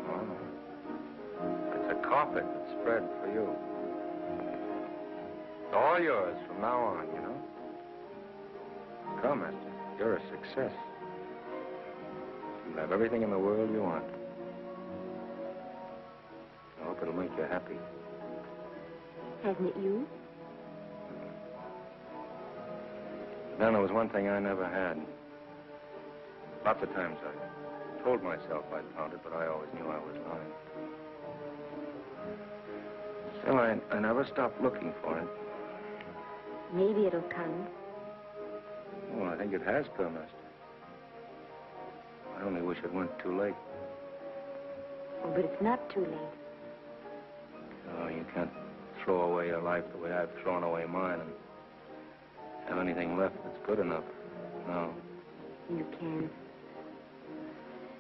S9: Oh. It's a carpet that's spread for you. It's all yours from now on, you know. Come, Esther. You're a success. You'll have everything in the world you want. I hope it'll make you happy.
S2: Hasn't it you?
S9: Then there was one thing I never had. Lots of times I told myself I'd found it, but I always knew I was lying. Still, I never stopped looking for it.
S2: Maybe it'll come.
S9: Well, I think it has come, Esther. I only wish it weren't too late.
S2: Oh, but it's not too late.
S9: Oh, you can't throw away your life the way I've thrown away mine and have anything left that's good enough. No.
S2: You can.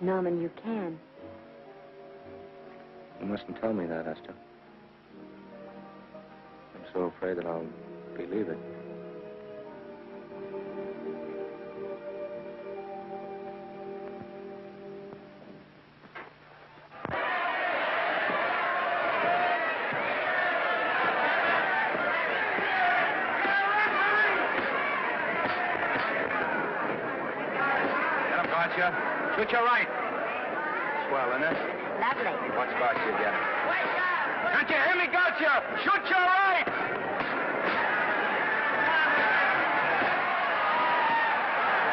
S2: Norman, you can.
S9: You mustn't tell me that, Esther. I'm so afraid that I'll believe it.
S6: Shoot your right.
S9: Swell, isn't it?
S2: Lovely.
S9: What spot you get?
S6: Can't you hear me, Gotcha? Shoot your right!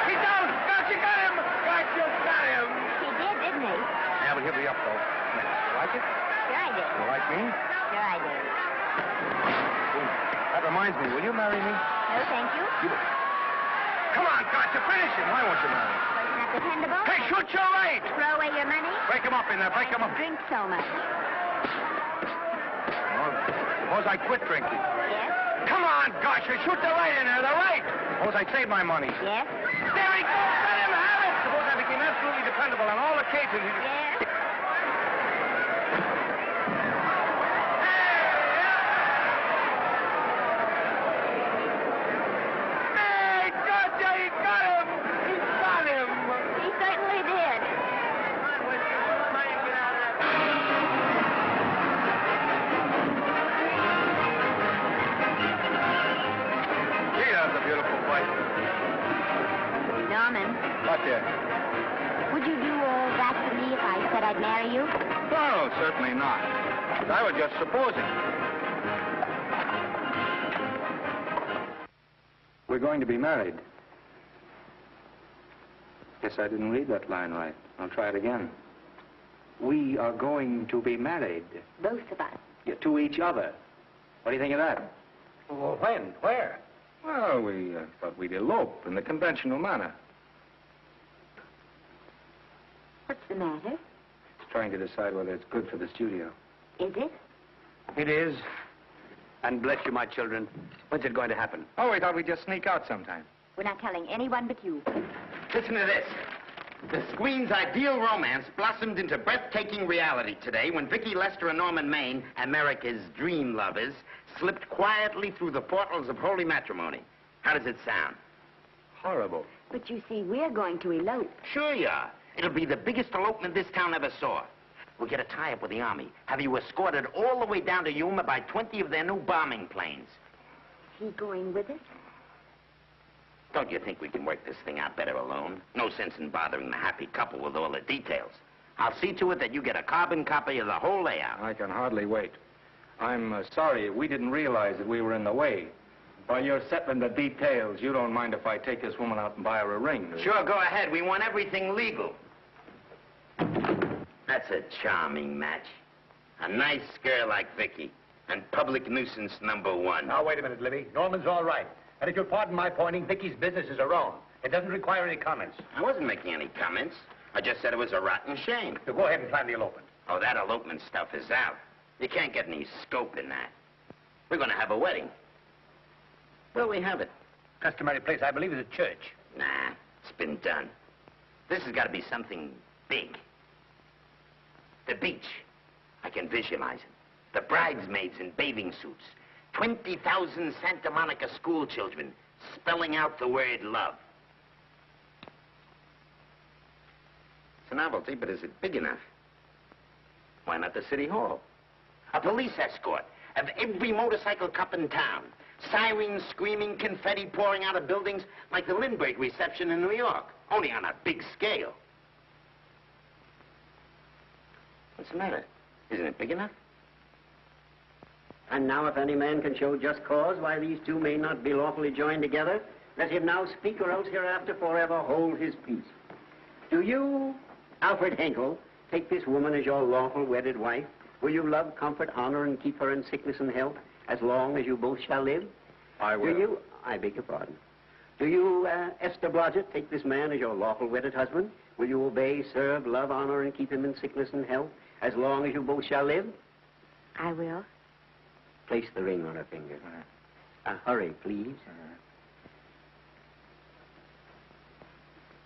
S6: He's down! Gotcha got him! Gotcha got him!
S2: He did, didn't he?
S9: Yeah, but he'll be up, though. You like it?
S2: Sure I did.
S9: You like me?
S2: Sure I did.
S9: That reminds me, will you marry me?
S2: No, thank you.
S6: Come on, Gotcha, finish him.
S9: Why won't you marry me?
S2: Wasn't that dependable?
S6: Hey, shoot your right!
S2: Throw away your money?
S6: Break him up in there, break him up.
S2: Drink so much.
S9: Well, suppose I quit drinking.
S2: Yes?
S6: Come on, Gotcha, shoot the right in there, the right!
S9: Suppose I save my money.
S2: Yes?
S6: There he goes, let him have it! Suppose I became absolutely dependable on all occasions.
S2: Yes? Norman.
S9: What, dear?
S2: Would you do all that for me if I said I'd marry you?
S9: No, certainly not. I was just supposing. We're going to be married. Guess I didn't read that line right. I'll try it again. We are going to be married.
S2: Both of us.
S9: Yeah, to each other. What do you think of that?
S8: Well, when? Where?
S9: Well, we thought we'd elope in the conventional manner.
S2: What's the matter?
S9: It's trying to decide whether it's good for the studio.
S2: Is it?
S8: It is. And bless you, my children. When's it going to happen?
S9: Oh, we thought we'd just sneak out sometime.
S2: We're not telling anyone but you.
S12: Listen to this. The Screen's ideal romance blossomed into breathtaking reality today when Vicki Lester and Norman Maine, America's dream lovers, slipped quietly through the portals of holy matrimony. How does it sound?
S9: Horrible.
S2: But you see, we're going to elope.
S12: Sure you are. It'll be the biggest elopement this town ever saw. We'll get a tie-up with the Army, have you escorted all the way down to Yuma by 20 of their new bombing planes.
S2: Is he going with us?
S12: Don't you think we can work this thing out better alone? No sense in bothering the happy couple with all the details. I'll see to it that you get a carbon copy of the whole layout.
S3: I can hardly wait. I'm sorry, we didn't realize that we were in the way. While you're settling the details, you don't mind if I take this woman out and buy her a ring, do you?
S12: Sure, go ahead. We want everything legal. That's a charming match. A nice girl like Vicky. And public nuisance #1.
S11: Now, wait a minute, Libby. Norman's all right. And if you'll pardon my pointing, Vicky's business is her own. It doesn't require any comments.
S12: I wasn't making any comments. I just said it was a rotten shame.
S11: So go ahead and plan the elopement.
S12: Oh, that elopement stuff is out. You can't get any scope in that. We're going to have a wedding. Where'll we have it?
S11: Customary place, I believe, is a church.
S12: Nah, it's been done. This has got to be something big. The beach. I can visualize it. The bridesmaids in bathing suits. 20,000 Santa Monica school children spelling out the word love. It's a novelty, but is it big enough? Why not the city hall? A police escort of every motorcycle cop in town. Sirens screaming, confetti pouring out of buildings like the Lindbergh reception in New York, only on a big scale. What's the matter? Isn't it big enough?
S5: And now if any man can show just cause why these two may not be lawfully joined together, let him now speak, or else hereafter forever hold his peace. Do you, Alfred Henkel, take this woman as your lawful wedded wife? Will you love, comfort, honor, and keep her in sickness and health as long as you both shall live?
S3: I will.
S5: Do you, I beg your pardon. Do you, Esther Blodgett, take this man as your lawful wedded husband? Will you obey, serve, love, honor, and keep him in sickness and health as long as you both shall live?
S2: I will.
S5: Place the ring on her finger. Hurry, please.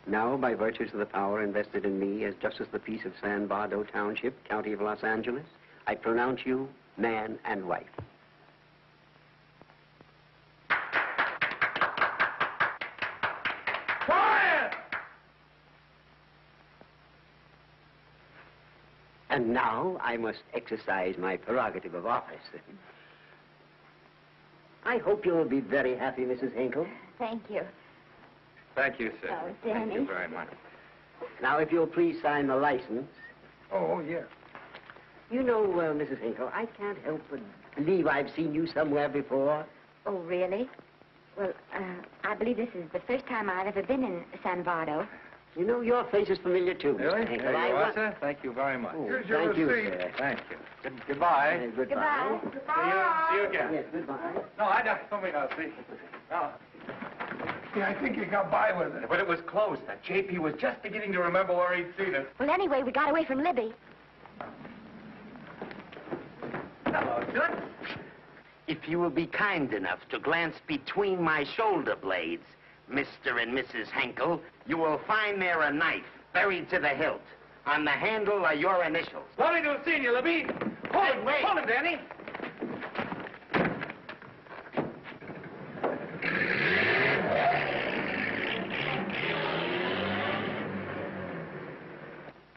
S5: Now, by virtues of the power invested in me as Justice of the Peace of San Bardo Township, County of Los Angeles, I pronounce you man and wife.
S7: Quiet!
S5: And now I must exercise my prerogative of office. I hope you'll be very happy, Mrs. Hinkle.
S2: Thank you.
S3: Thank you, sir.
S2: Oh,
S3: Thank you
S2: Danny.
S3: very much.
S5: Now, if you'll please sign the license.
S7: Oh, yeah.
S5: You know, Mrs. Hinkle, I can't help but believe I've seen you somewhere before.
S2: Oh, really? Well, I believe this is the first time I've ever been in San Bardo.
S5: You know, your face is familiar, too,
S3: Really?
S5: Mr. Hinkle.
S3: There you are, sir. Thank you very much.
S5: Oh,
S7: Here's your
S5: thank you,
S7: receipt.
S5: sir.
S3: Thank you. Goodbye.
S5: Goodbye.
S3: See you again.
S5: Yes, goodbye.
S3: No, I don't. Let me now, see. No.
S7: Yeah, I think you got by with it.
S3: But it was close. That JP was just beginning to remember where he'd seen it.
S2: Well, anyway, we got away from Libby.
S3: Hello, sir.
S12: If you will be kind enough to glance between my shoulder blades, Mr. and Mrs. Henkel, you will find there a knife buried to the hilt. On the handle are your initials.
S3: Lovely to have seen you, Libby. Hold it,
S12: wait.
S3: Hold it, Danny.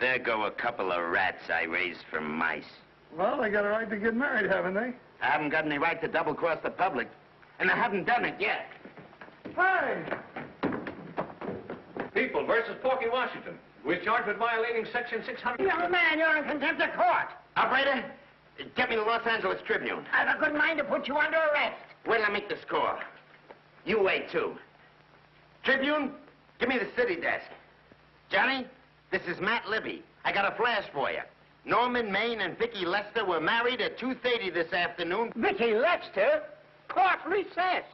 S12: There go a couple of rats I raised from mice.
S7: Well, they got a right to get married, haven't they?
S12: I haven't got any right to double-cross the public, and I haven't done it yet.
S7: Hey!
S3: People versus Porky Washington. We're charged with violating Section 600.
S5: Young man, you're in contempt of court.
S12: Operator, get me the Los Angeles Tribune.
S5: I've a good mind to put you under arrest.
S12: Wait till I make the score. You wait, too. Tribune, give me the city desk. Johnny, this is Matt Libby. I got a flash for you. Norman Maine and Vicky Lester were married at 2:30 this afternoon.
S5: Vicky Lester? Court recess.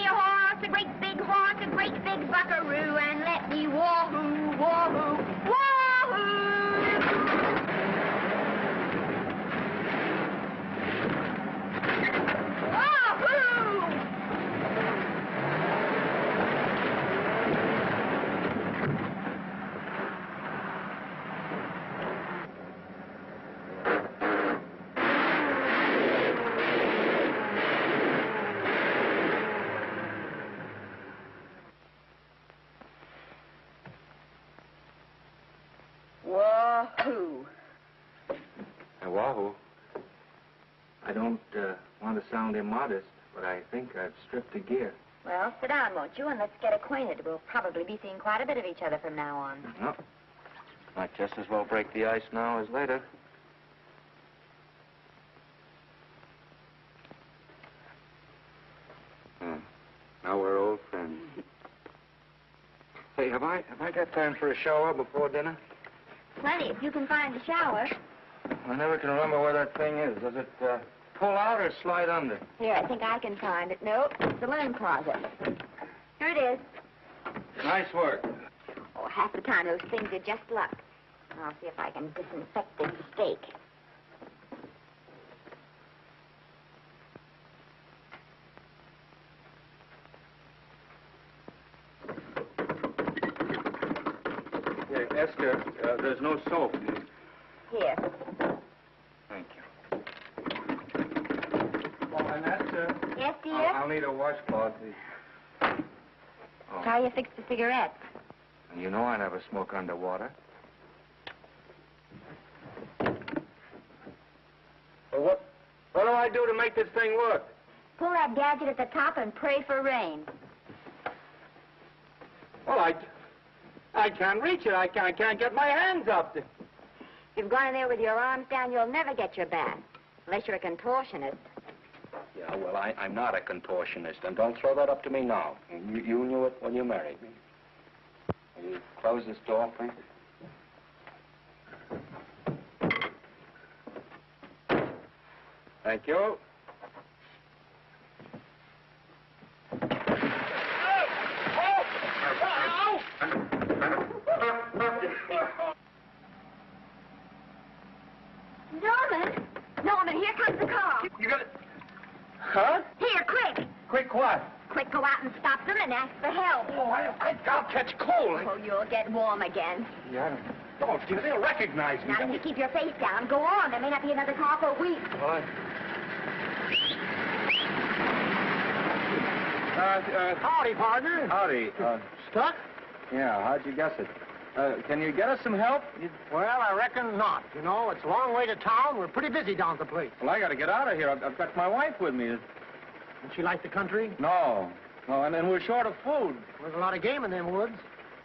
S2: me a horse, a great big horse, a great big buckaroo, and let me wahoo, wahoo,
S5: Wahoo.
S9: Wahoo. I don't want to sound immodest, but I think I've stripped a gear.
S2: Well, sit down, won't you, and let's get acquainted. We'll probably be seeing quite a bit of each other from now on.
S9: No. Might just as well break the ice now as later. Now we're old friends. Hey, have I got time for a shower before dinner?
S2: Plenty, if you can find a shower.
S9: I never can remember where that thing is. Does it pull out or slide under?
S2: Here, I think I can find it. Nope, it's the linen closet. Here it is.
S9: Nice work.
S2: Oh, half the time those things are just luck. I'll see if I can disinfect this steak.
S9: Yeah, Esther, there's no soap.
S2: Here.
S9: Thank you. Oh, and Esther.
S2: Yes, dear?
S9: I'll need a washcloth, please. Oh.
S2: How you fix the cigarettes?
S9: And you know I never smoke underwater. Well, what do I do to make this thing work?
S2: Pull that gadget at the top and pray for rain.
S9: Well, I can't reach it. I can't get my hands up.
S2: If you've gone in there with your arms down, you'll never get your bath. Unless you're a contortionist.
S9: Yeah, well, I'm not a contortionist, and don't throw that up to me now. You knew it when you married me. Will you close this door, please? Thank you.
S2: Norman, here comes the car.
S9: You got it? Huh?
S2: Here, quick.
S9: Quick what?
S2: Quick, go out and stop them and ask for help.
S9: Oh, I'll catch cold.
S2: Oh, you'll get warm again.
S9: Yeah, don't, dear. They'll recognize me.
S2: Now, you keep your face down. Go on. There may not be another car for a week.
S9: What?
S8: Howdy, partner.
S9: Howdy.
S8: Stuck?
S9: Yeah, how'd you guess it? Can you get us some help?
S8: Well, I reckon not. You know, it's a long way to town. We're pretty busy down at the place.
S9: Well, I got to get out of here. I've got my wife with me.
S8: Doesn't she like the country?
S9: No, and we're short of food.
S8: There's a lot of game in them woods.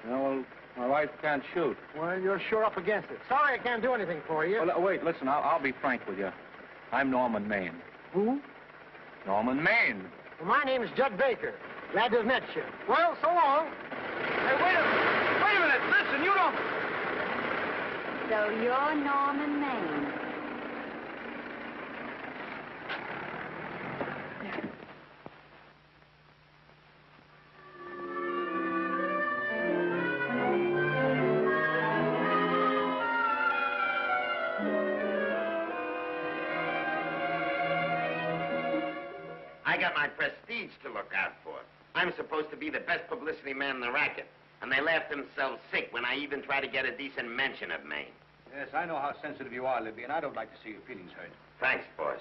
S9: You know, well, my wife can't shoot.
S8: Well, you're sure up against it. Sorry I can't do anything for you.
S9: Well, wait, listen, I'll be frank with you. I'm Norman Maine.
S8: Who?
S9: Norman Maine.
S8: Well, my name is Judd Baker. Glad to have met you. Well, so long.
S9: Hey, wait a minute. Listen, you don't...
S2: So you're Norman Maine.
S12: I got my prestige to look out for. I'm supposed to be the best publicity man in the racket. And they laughed themselves sick when I even tried to get a decent mention of Maine.
S11: Yes, I know how sensitive you are, Libby, and I don't like to see your feelings hurt.
S12: Thanks, boss.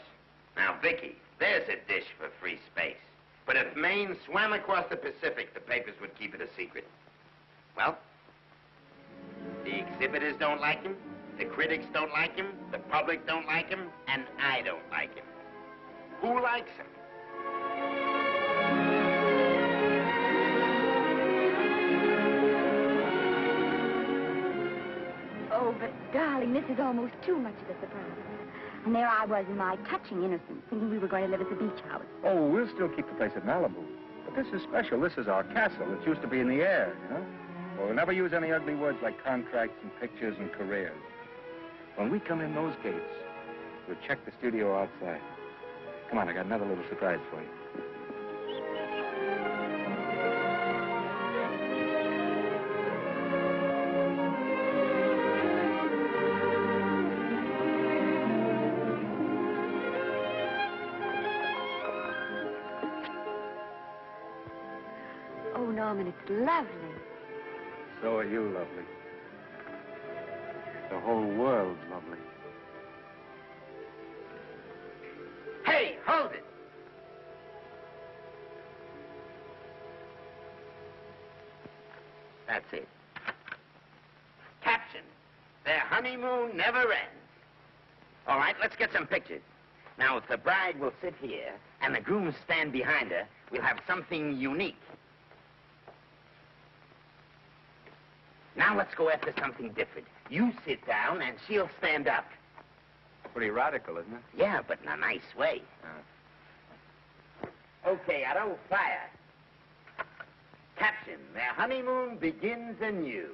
S12: Now, Vicky, there's a dish for free space. But if Maine swam across the Pacific, the papers would keep it a secret. Well, the exhibitors don't like him, the critics don't like him, the public don't like him, and I don't like him. Who likes him?
S2: Oh, but, darling, this is almost too much of a surprise. And there I was in my touching innocence, thinking we were going to live at the beach house.
S3: Oh, we'll still keep the place at Malibu. But this is special. This is our castle. It used to be in the air, you know? Well, we'll never use any ugly words like contracts and pictures and careers. When we come in those gates, we'll check the studio outside. Come on, I got another little surprise for you.
S2: Norman, it's lovely.
S3: So are you lovely. The whole world's lovely.
S12: Hey, hold it! That's it. Caption: their honeymoon never ends. All right, let's get some pictures. Now, if the bride will sit here and the groom stand behind her, we'll have something unique. Now let's go after something different. You sit down and she'll stand up.
S3: Pretty radical, isn't it?
S12: Yeah, but in a nice way. Okay, Otto, fire. Caption: their honeymoon begins anew.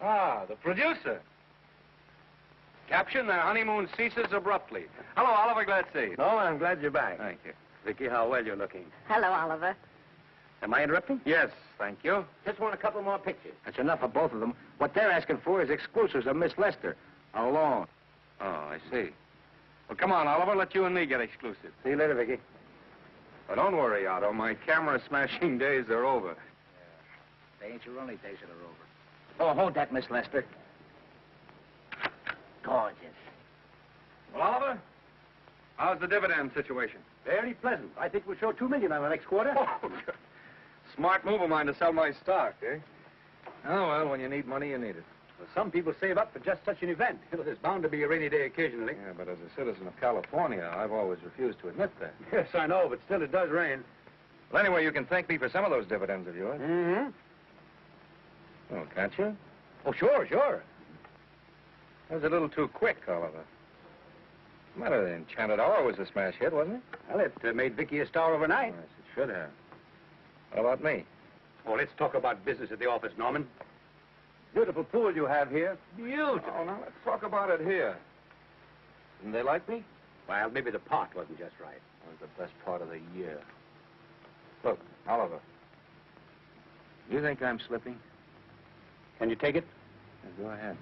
S6: Ah, the producer. Caption: their honeymoon ceases abruptly. Hello, Oliver, glad to see you.
S11: Oh, I'm glad you're back.
S6: Thank you.
S11: Vicky, how well you're looking.
S2: Hello, Oliver.
S11: Am I interrupting?
S6: Yes, thank you.
S12: Just want a couple more pictures.
S11: That's enough of both of them. What they're asking for is exclusives of Miss Lester. Alone.
S6: Oh, I see. Well, come on, Oliver, let you and me get exclusive.
S11: See you later, Vicky.
S6: But don't worry, Otto. My camera smashing days are over.
S11: They ain't your only days that are over. Oh, hold that, Miss Lester.
S12: Gorgeous.
S6: Well, Oliver, how's the dividend situation?
S11: Very pleasant. I think we'll show $2 million on the next quarter.
S6: Oh, smart move of mine to sell my stock, eh? Oh, well, when you need money, you need it.
S11: Well, some people save up for just such an event. There's bound to be a rainy day occasionally.
S6: Yeah, but as a citizen of California, I've always refused to admit that.
S11: Yes, I know, but still it does rain.
S6: Well, anyway, you can thank me for some of those dividends of yours.
S11: Mm-hmm.
S6: Oh, can't you?
S11: Oh, sure.
S6: That was a little too quick, Oliver. Matter, the Enchanted Hour was a smash hit, wasn't it?
S11: Well, it made Vicky a star overnight.
S6: Yes, it should have. What about me?
S11: Oh, let's talk about business at the office, Norman. Beautiful pool you have here. Beautiful.
S6: Oh, now let's talk about it here. Didn't they like me?
S11: Well, maybe the pot wasn't just right.
S6: It was the best part of the year. Look, Oliver. You think I'm slipping?
S11: Can you take it?
S6: Yeah, go ahead.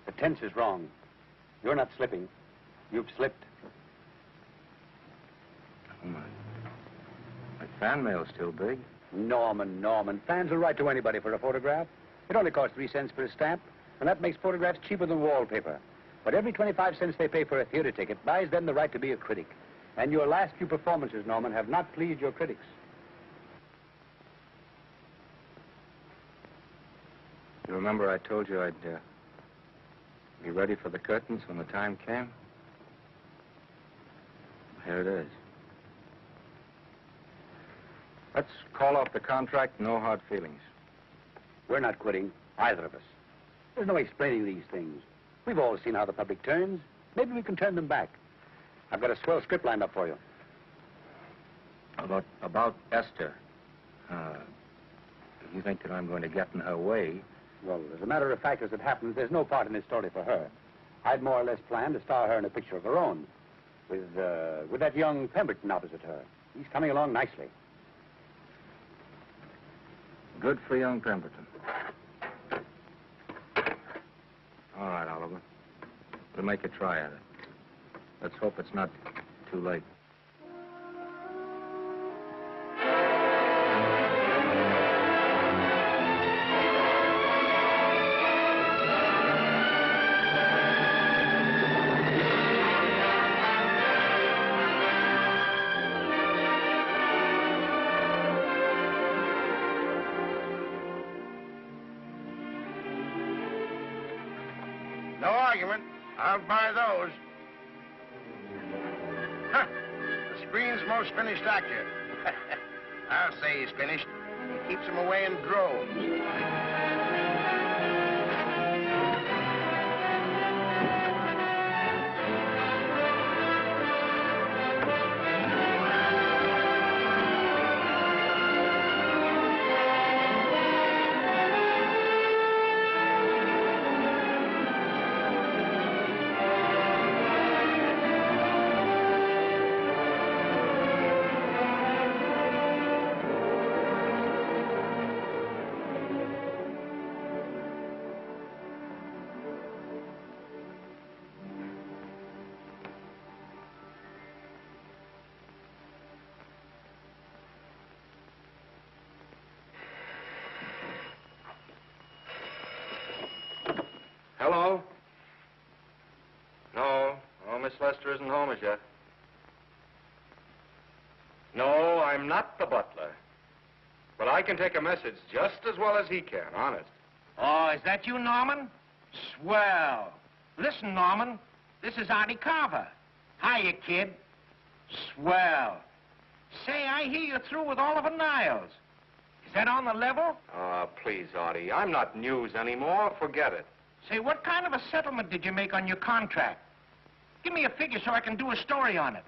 S11: The tense is wrong. You're not slipping. You've slipped.
S6: Oh, my fan mail's still big.
S11: Norman. Fans will write to anybody for a photograph. It only costs 3 cents for a stamp, and that makes photographs cheaper than wallpaper. But every 25 cents they pay for a theater ticket buys them the right to be a critic. And your last few performances, Norman, have not pleased your critics.
S3: You remember I told you I'd be ready for the curtains when the time came? Here it is. Let's call off the contract, no hard feelings.
S11: We're not quitting, either of us. There's no explaining these things. We've all seen how the public turns. Maybe we can turn them back. I've got a swell script lined up for you.
S3: About Esther. You think that I'm going to get in her way?
S11: Well, as a matter of fact, as it happens, there's no part in this story for her. I'd more or less planned to star her in a picture of her own, with that young Pemberton opposite her. He's coming along nicely.
S3: Good for young Pemberton. All right, Oliver. We'll make a try at it. Let's hope it's not too late.
S8: No argument. I'll buy those. Huh. The screen's most finished actor. I'll say he's finished. He keeps them away in droves.
S6: Hello? No, Miss Lester isn't home as yet. No, I'm not the butler. But I can take a message just as well as he can, honest.
S8: Oh, is that you, Norman? Swell. Listen, Norman, this is Artie Carver. Hiya, kid. Swell. Say, I hear you're through with Oliver Niles. Is that on the level?
S6: Please, Artie, I'm not news anymore. Forget it.
S8: Say, what kind of a settlement did you make on your contract? Give me a figure so I can do a story on it.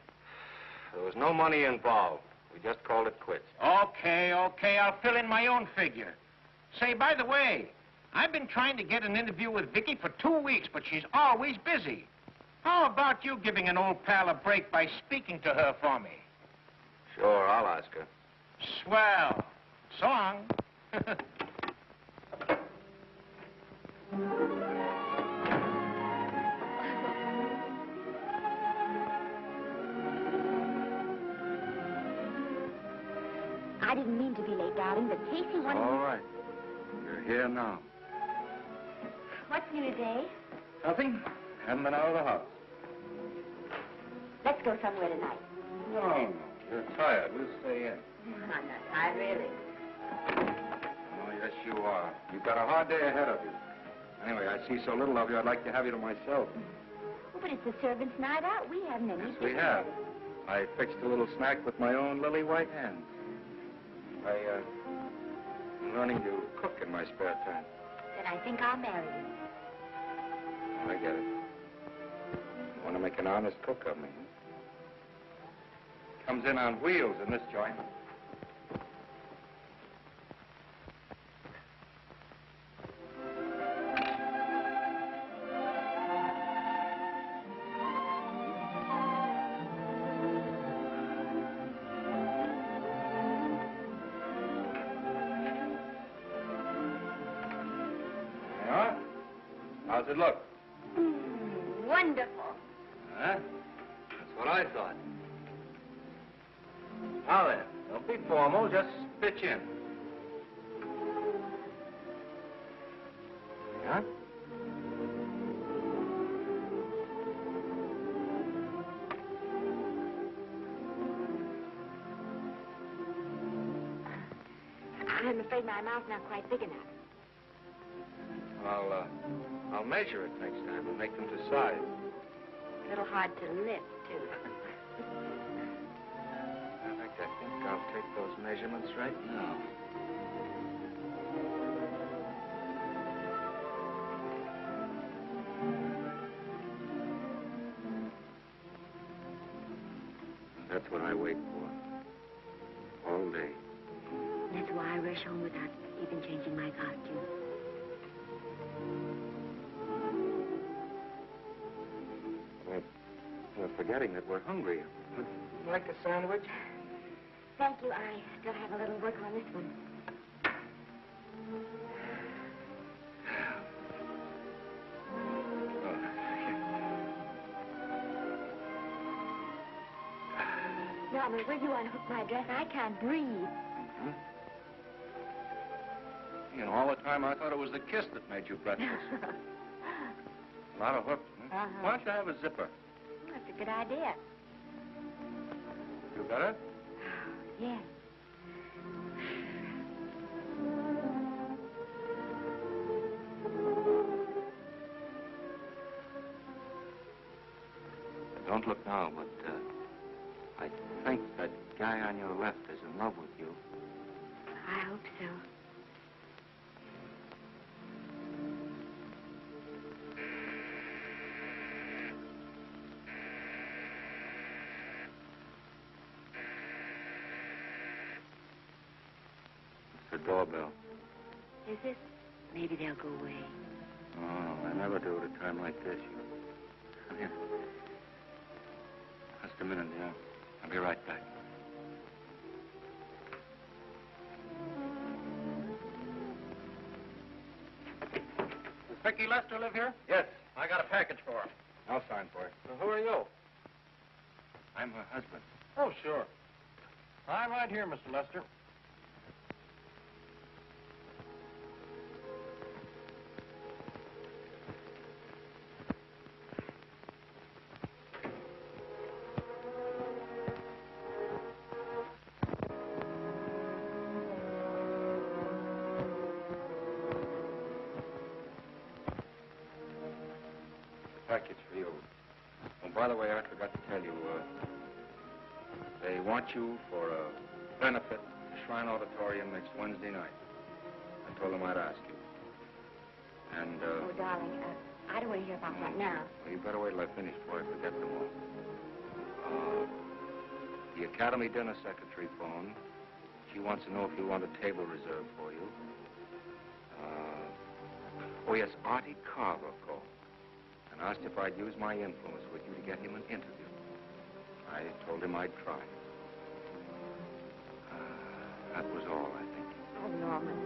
S6: There was no money involved. We just called it quits.
S8: Okay, I'll fill in my own figure. Say, by the way, I've been trying to get an interview with Vicky for 2 weeks, but she's always busy. How about you giving an old pal a break by speaking to her for me?
S6: Sure, I'll ask her.
S8: Swell. So long.
S2: I didn't mean to be late, darling, but Casey wanted...
S3: All right. You're here now.
S2: What's new today?
S3: Nothing. Haven't been out of the house.
S2: Let's go somewhere tonight.
S3: No. You're tired. We'll stay in.
S2: I'm not tired, really.
S3: Oh, yes, you are. You've got a hard day ahead of you. Anyway, I see so little of you, I'd like to have you to myself.
S2: Oh, but it's a servant's night out. We haven't any...
S3: Yes, we have. I fixed a little snack with my own lily white hands. I'm learning to cook in my spare time.
S2: Then I think I'll marry you.
S3: I get it. You want to make an honest cook of me. Comes in on wheels in this joint. How's it look?
S2: Wonderful.
S3: Huh? That's what I thought. Now then, don't be formal, just pitch in. Yeah?
S2: I'm afraid my mouth's not quite big enough.
S3: I'll measure it next time and make them to size.
S2: A little hard to lift, too.
S3: In fact, I think I'll take those measurements right now. That's what I wait for. All day.
S2: That's why I rush home without even changing my costume.
S3: We're forgetting that we're hungry. Would you like a sandwich?
S2: Thank you. I still have a little work on this one. Norman, will you unhook my dress? I can't breathe.
S3: Hmm? You know, all the time I thought it was the kiss that made you breathless. A lot of hooks, huh? Why don't you have a zipper?
S2: That's a good idea.
S3: You better?
S2: Yes.
S3: Don't look now, but I think that guy on your left is in love with you.
S2: I hope so.
S3: It's the doorbell.
S2: Is it? Maybe they'll go away.
S3: Oh, they never do at a time like this. Come here. Just a minute, dear. I'll be right back.
S8: Does Vicky Lester live here?
S3: Yes.
S8: I got a package for her.
S3: I'll sign for it.
S8: So who are you?
S3: I'm her husband.
S8: Oh, sure. I'm right here, Mr. Lester.
S3: Package for you. Oh, by the way, I forgot to tell you, they want you for a benefit at the Shrine Auditorium next Wednesday night. I told them I'd ask you. And,
S2: Oh, darling, I don't want to hear about that now.
S3: Well, you better wait till I finish before I forget them all. The Academy dinner secretary phoned. She wants to know if you want a table reserved for you. Oh, yes, Artie Carver called and asked if I'd use my influence with you to get him an interview. I told him I'd try. That was all, I think.
S2: Oh, Norman,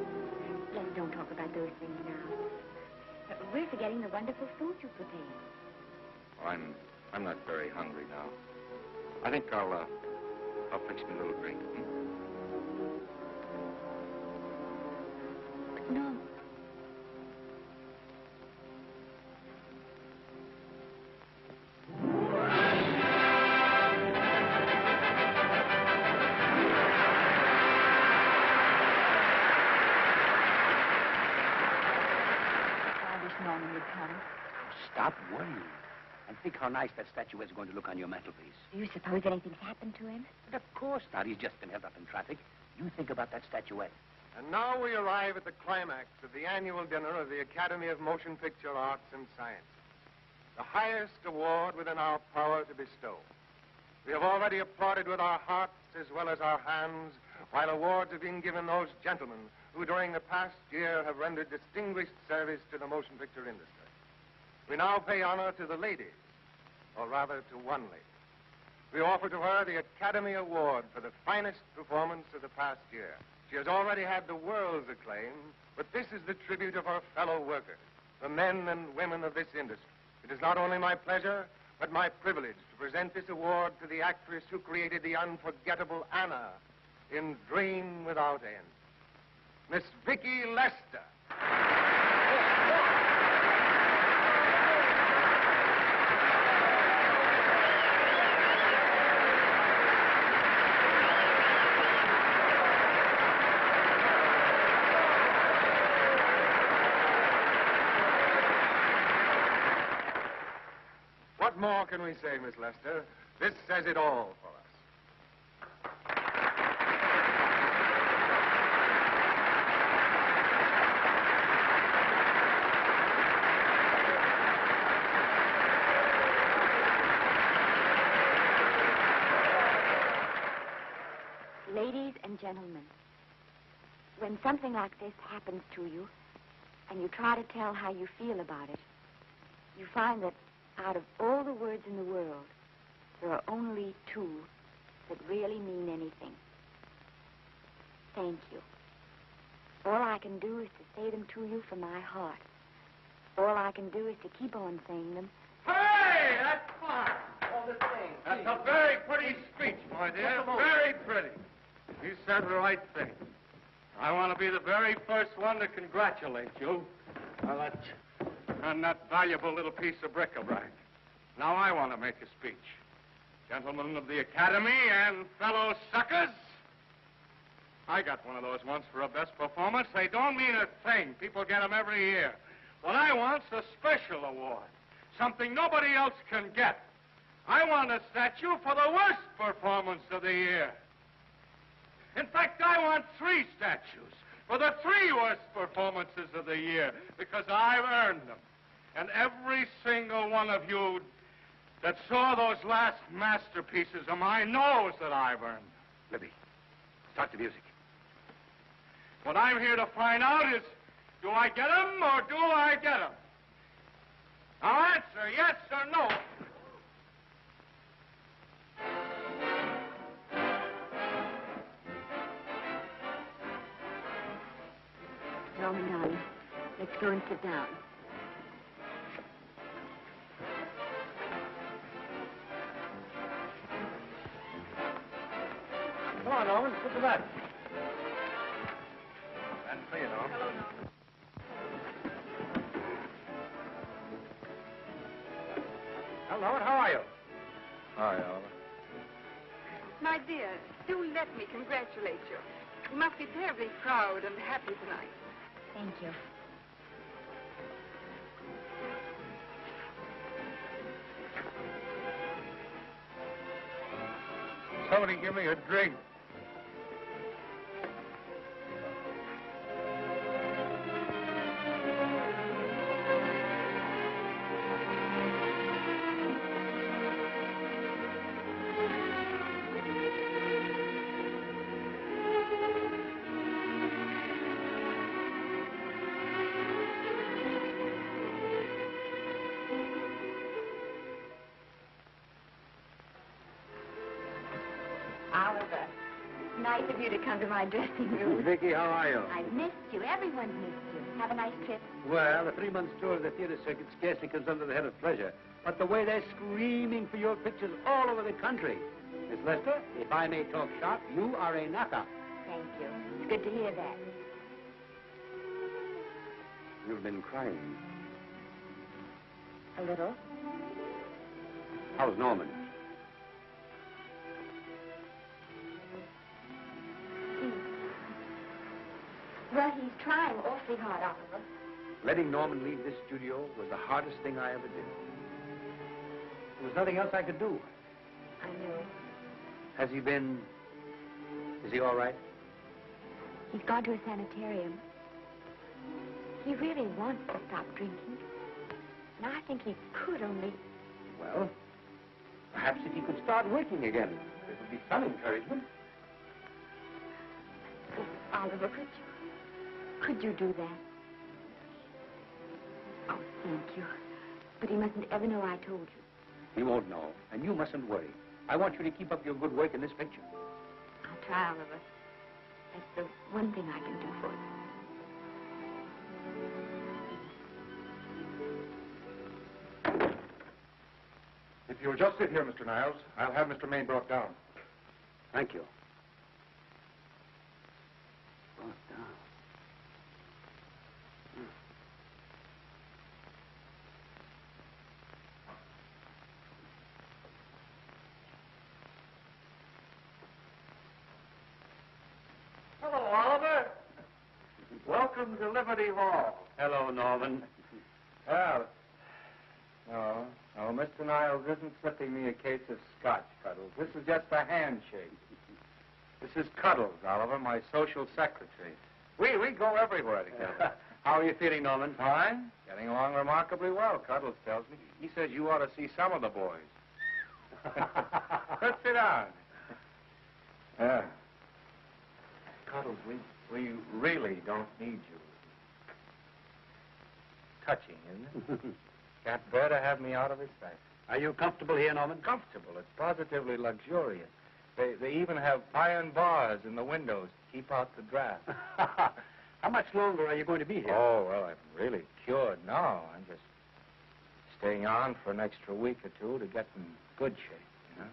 S2: let's don't talk about those things now. We're forgetting the wonderful food you prepared.
S3: Oh, I'm not very hungry now. I think I'll fix me a little drink.
S2: No. Norman would come.
S11: Stop worrying. And think how nice that statuette is going to look on your mantelpiece.
S2: Do you suppose anything's happened to him?
S11: But of course not. He's just been held up in traffic. You think about that statuette.
S6: And now we arrive at the climax of the annual dinner of the Academy of Motion Picture Arts and Sciences, the highest award within our power to bestow. We have already applauded with our hearts as well as our hands, while awards are being given those gentlemen who during the past year have rendered distinguished service to the motion picture industry. We now pay honor to the ladies, or rather to one lady. We offer to her the Academy Award for the finest performance of the past year. She has already had the world's acclaim, but this is the tribute of her fellow workers, the men and women of this industry. It is not only my pleasure, but my privilege to present this award to the actress who created the unforgettable Anna in Dream Without End, Miss Vicki Lester. What more can we say, Miss Lester? This says it all for us.
S2: Ladies and gentlemen, when something like this happens to you, and you try to tell how you feel about it, you find that out of all the words in the world, there are only two that really mean anything. Thank you. All I can do is to say them to you from my heart. All I can do is to keep on saying them.
S8: Hey, that's fine. All the thing. That's a very pretty speech, my dear. Very pretty. You said the right thing. I want to be the very first one to congratulate you on that valuable little piece of bric-a-brac. Now I want to make a speech. Gentlemen of the Academy and fellow suckers, I got one of those once for a best performance. They don't mean a thing. People get them every year. What I want's a special award, something nobody else can get. I want a statue for the worst performance of the year. In fact, I want 3 statues for the 3 worst performances of the year, because I've earned them. And every single one of you that saw those last masterpieces of mine knows that I've earned them.
S11: Libby, start the music.
S8: What I'm here to find out is, do I get them or do I get them? Now answer yes or no.
S2: Norman, darling, let's go and sit down.
S8: Come on, Norman, sit to that. That's for you, Norman. Hello, Norman, how are you?
S3: Hi, Oliver.
S1: My dear, do let me congratulate you. You must be terribly proud and happy tonight.
S2: Thank you.
S6: somebody give me a drink.
S2: Oliver, nice of you to come to my dressing room.
S11: Vicky, how are you?
S2: I missed you. Everyone's missed you. Have a nice trip.
S11: Well, a 3-month tour of the theater circuit scarcely comes under the head of pleasure. But the way they're screaming for your pictures all over the country. Miss Lester, if I may talk shop, you are a knockout.
S2: Thank you. It's good to hear that.
S11: You've been crying.
S2: A little.
S11: How's Norman?
S2: Well, he's trying awfully hard, Oliver.
S11: Letting Norman leave this studio was the hardest thing I ever did. There was nothing else I could do.
S2: I know.
S11: Has he been... Is he all right?
S2: He's gone to a sanitarium. He really wants to stop drinking. And I think he could only...
S11: Well, perhaps if he could start working again, it would be some encouragement.
S2: Oh, Oliver, could you do that? Oh, thank you. But he mustn't ever know I told you.
S11: He won't know, and you mustn't worry. I want you to keep up your good work in this picture.
S2: I'll try, Oliver. That's the one thing I can do for you.
S6: If you'll just sit here, Mr. Niles, I'll have Mr. May brought down.
S11: Thank you.
S6: Hello, Oliver. Welcome to Liberty Hall.
S11: Hello, Norman.
S3: Well, no, Mr. Niles isn't slipping me a case of scotch, Cuddles. This is just a handshake. This is Cuddles, Oliver, my social secretary. We go everywhere together.
S11: How are you feeling, Norman?
S3: Fine. Getting along remarkably well, Cuddles tells me. He says you ought to see some of the boys. Let's sit down. Yeah. Cuddles, we really don't need you. Touching, isn't it? Can't bear to have me out of his sight.
S11: Are you comfortable here, Norman?
S3: Comfortable. It's positively luxurious. They even have iron bars in the windows to keep out the draft.
S11: How much longer are you going to be here?
S3: Oh, well, I'm really cured now. I'm just staying on for an extra week or two to get in good shape, you know.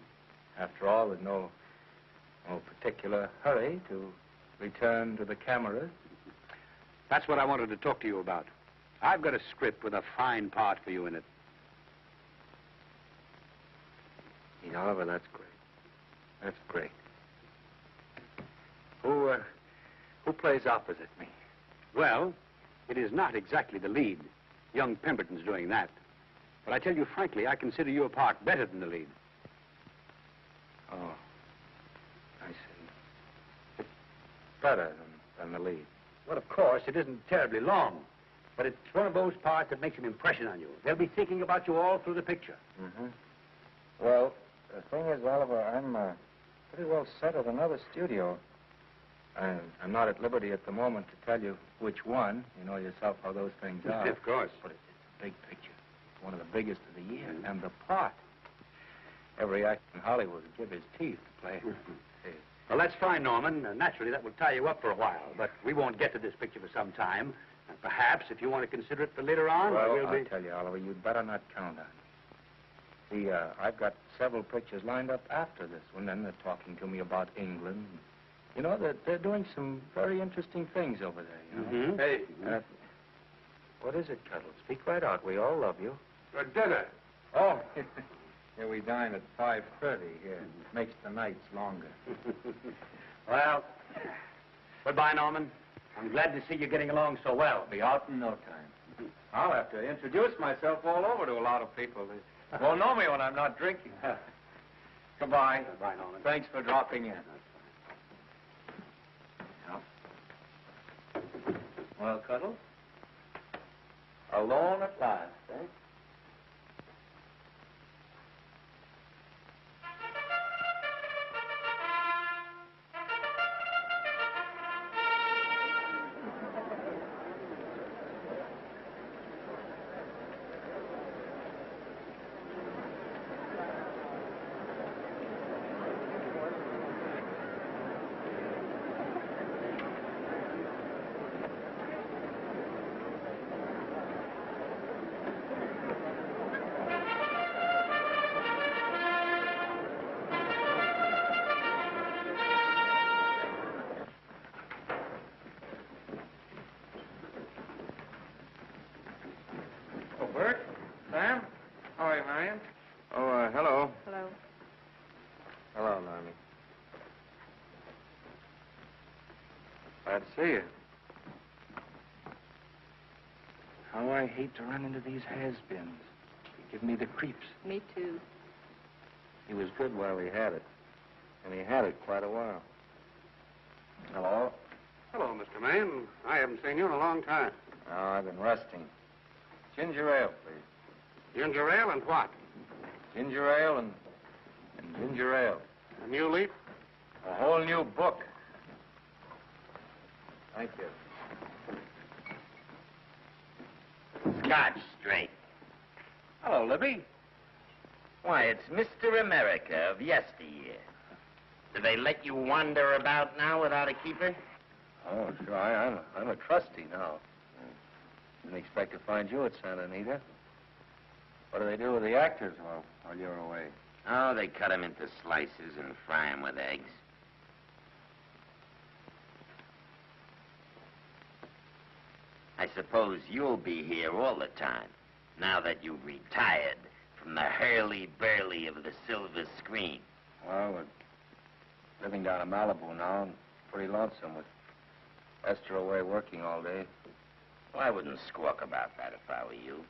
S3: After all, there's no particular hurry to return to the cameras.
S11: That's what I wanted to talk to you about. I've got a script with a fine part for you in it.
S3: Oliver, that's great. That's great. Who plays opposite me?
S11: Well, it is not exactly the lead. Young Pemberton's doing that. But I tell you frankly, I consider your part better than the lead.
S3: Oh, I see. It's better than the lead.
S11: Well, of course, it isn't terribly long. But it's one of those parts that makes an impression on you. They'll be thinking about you all through the picture.
S3: Mm-hmm. Well, the thing is, Oliver, I'm pretty well set at another studio. I'm not at liberty at the moment to tell you which one. You know yourself how those things are.
S11: Of course.
S3: But it's a big picture. It's one of the biggest of the year. And the part. Every actor in Hollywood would give his teeth to play.
S11: Well, that's fine, Norman. Naturally, that will tie you up for a while. But we won't get to this picture for some time. And perhaps, if you want to consider it for later on,
S3: well, I'll tell you, Oliver, you'd better not count on it. See, I've got several pictures lined up after this one, and they're talking to me about England. You know, they're doing some very interesting things over there, you know?
S11: Mm-hmm. Hey.
S3: What is it, Cuddles? Speak right out. We all love you.
S6: For dinner.
S3: Oh, here we dine at 5:30 here. Makes the nights longer.
S11: Well, goodbye, Norman. I'm glad to see you getting along so well.
S3: Be out in no time. I'll have to introduce myself all over to a lot of people. They won't know me when I'm not drinking. Goodbye.
S11: Goodbye, Norman.
S3: Thanks for dropping in. Well, Cuddles? Alone at last, eh?
S6: Bert? Sam? How are you, Marion?
S3: Oh, hello.
S2: Hello.
S3: Hello, Normie. Glad to see you. How I hate to run into these has-beens. They give me the creeps.
S2: Me too.
S3: He was good while he had it. And he had it quite a while. Hello?
S11: Hello, Mr. Maine. I haven't seen you in a long time.
S3: Oh, I've been resting. Ginger ale, please.
S11: Ginger ale and what?
S3: Ginger ale and ginger ale.
S11: A new leaf?
S3: A whole new book. Thank you.
S12: Scotch straight.
S3: Hello, Libby.
S12: Why, it's Mr. America of yesteryear. Do they let you wander about now without a keeper?
S3: Oh, sure. I'm a trustee now. Didn't expect to find you at Santa Anita. What do they do with the actors while you're away?
S12: Oh, they cut them into slices and fry them with eggs. I suppose you'll be here all the time, now that you've retired from the hurly-burly of the silver screen.
S3: Well, we're living down in Malibu now, and pretty lonesome with Esther away working all day.
S12: Well, I wouldn't squawk about that if I were you.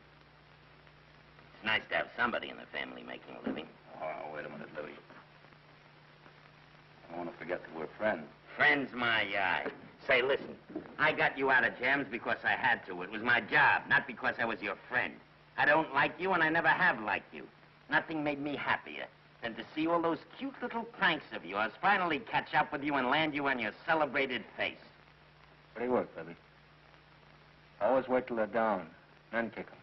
S12: It's nice to have somebody in the family making a living.
S3: Oh, wait a minute, Libby. I don't want to forget that we're friends.
S12: Friends, my eye. Say, listen, I got you out of jams because I had to. It was my job, not because I was your friend. I don't like you, and I never have liked you. Nothing made me happier than to see all those cute little pranks of yours finally catch up with you and land you on your celebrated face.
S3: Pretty work, Libby. Always wait till they're down, then kick 'em.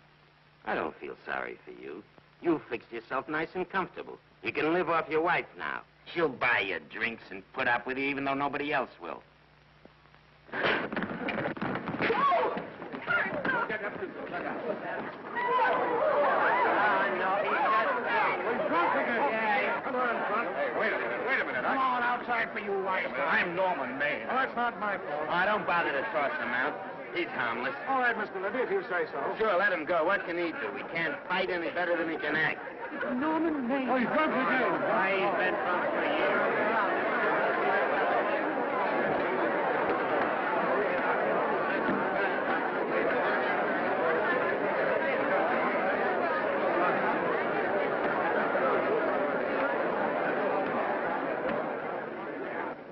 S12: I don't feel sorry for you. You fixed yourself nice and comfortable. You can live off your wife now. She'll buy you drinks and put up with you even though nobody else will.
S6: Wait a minute.
S8: Come on outside for you, wife.
S6: I'm Norman Maine.
S8: Oh, it's not my fault.
S12: Oh, don't bother to toss him out. He's harmless.
S6: All right, Mr. Libby, if you say so.
S12: Sure, let him go. What can he do? He can't fight any better than he can act.
S8: Norman Maine. Oh, he's drunk again.
S12: Why, he's been drunk for years.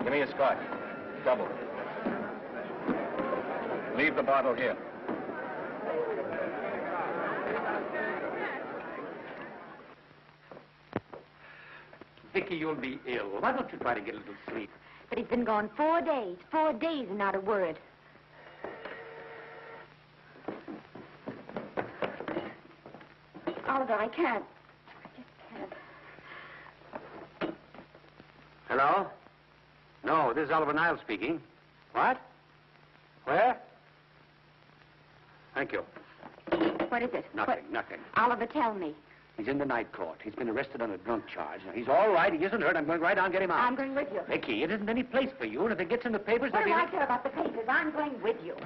S3: Give me a scotch. Double. Leave the bottle here.
S11: Vicky, you'll be ill. Why don't you try to get a little sleep?
S2: But he's been gone 4 days. 4 days and not a word. Oliver, I can't. I just can't.
S11: Hello? No, this is Oliver Niles speaking. What? Where? Thank you.
S2: What is it?
S11: Nothing.
S2: Oliver, tell me.
S11: He's in the night court. He's been arrested on a drunk charge. Now, he's all right. He isn't hurt. I'm going right on and get him out.
S2: I'm going with you.
S11: Vicky, it isn't any place for you, and if it gets in the papers,
S2: What do
S11: there'll
S2: I care about the papers? I'm going with you.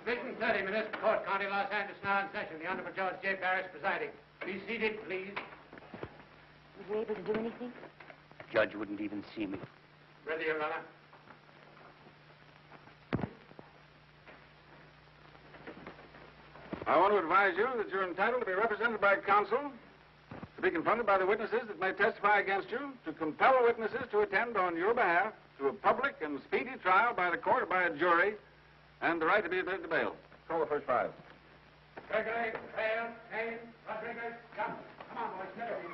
S8: Division 30, Municipal Court, County Los Angeles, now in session. The Honorable Judge J. Parrish presiding. Be seated, please.
S2: Was you able to do anything?
S11: The judge wouldn't even see me.
S8: Ready, Your Honor.
S3: I want to advise you that you're entitled to be represented by counsel, to be confronted by the witnesses that may testify against you, to compel witnesses to attend on your behalf to a public and speedy trial by the court or by a jury, and the right to be admitted to bail. Call the first five.
S8: Gregory, Hale, Haynes, Rodriguez, come. Come on, boys, get over here.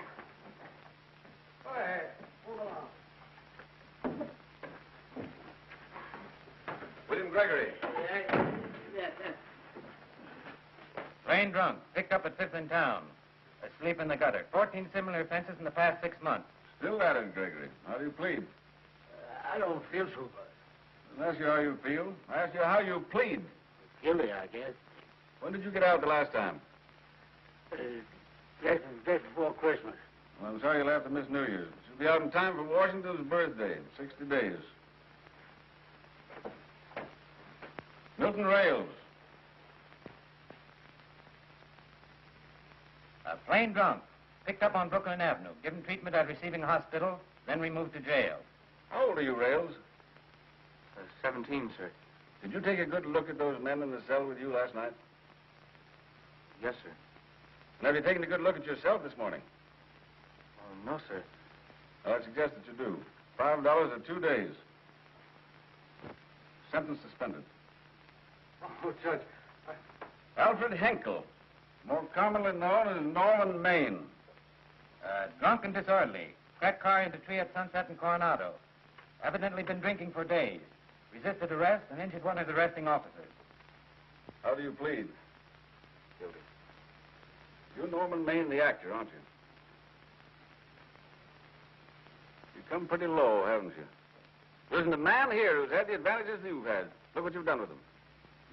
S8: Go ahead. Move along.
S3: William Gregory.
S1: Yes.
S17: Plain drunk, picked up at 5th in town. Asleep in the gutter. 14 similar offenses in the past 6 months.
S3: Still at it, Gregory. How do you plead?
S8: I don't feel so good.
S3: I didn't ask you how you feel. I asked you how you plead.
S8: Guilty, I guess.
S3: When did you get out the last time?
S8: Just before Christmas.
S3: Well, I'm sorry you'll have to miss New Year's. You'll be out in time for Washington's birthday in 60 days. Milton Rails.
S17: Plain drunk, picked up on Brooklyn Avenue, given treatment at receiving hospital, then removed to jail.
S3: How old are you, Rails?
S9: 17, sir.
S3: Did you take a good look at those men in the cell with you last night?
S9: Yes, sir.
S3: And have you taken a good look at yourself this morning?
S9: Oh, no, sir.
S3: Well, I suggest that you do. $5 or 2 days. Sentence suspended.
S8: Oh, Judge.
S3: Alfred Henkel, more commonly known as Norman Maine.
S17: Drunk and disorderly. Cracked car into tree at Sunset and Coronado. Evidently been drinking for days. Resisted arrest and injured one of the arresting officers.
S3: How do you plead?
S9: Guilty.
S3: You're Norman Maine, the actor, aren't you? You've come pretty low, haven't you? There isn't a man here who's had the advantages you've had. Look what you've done with them.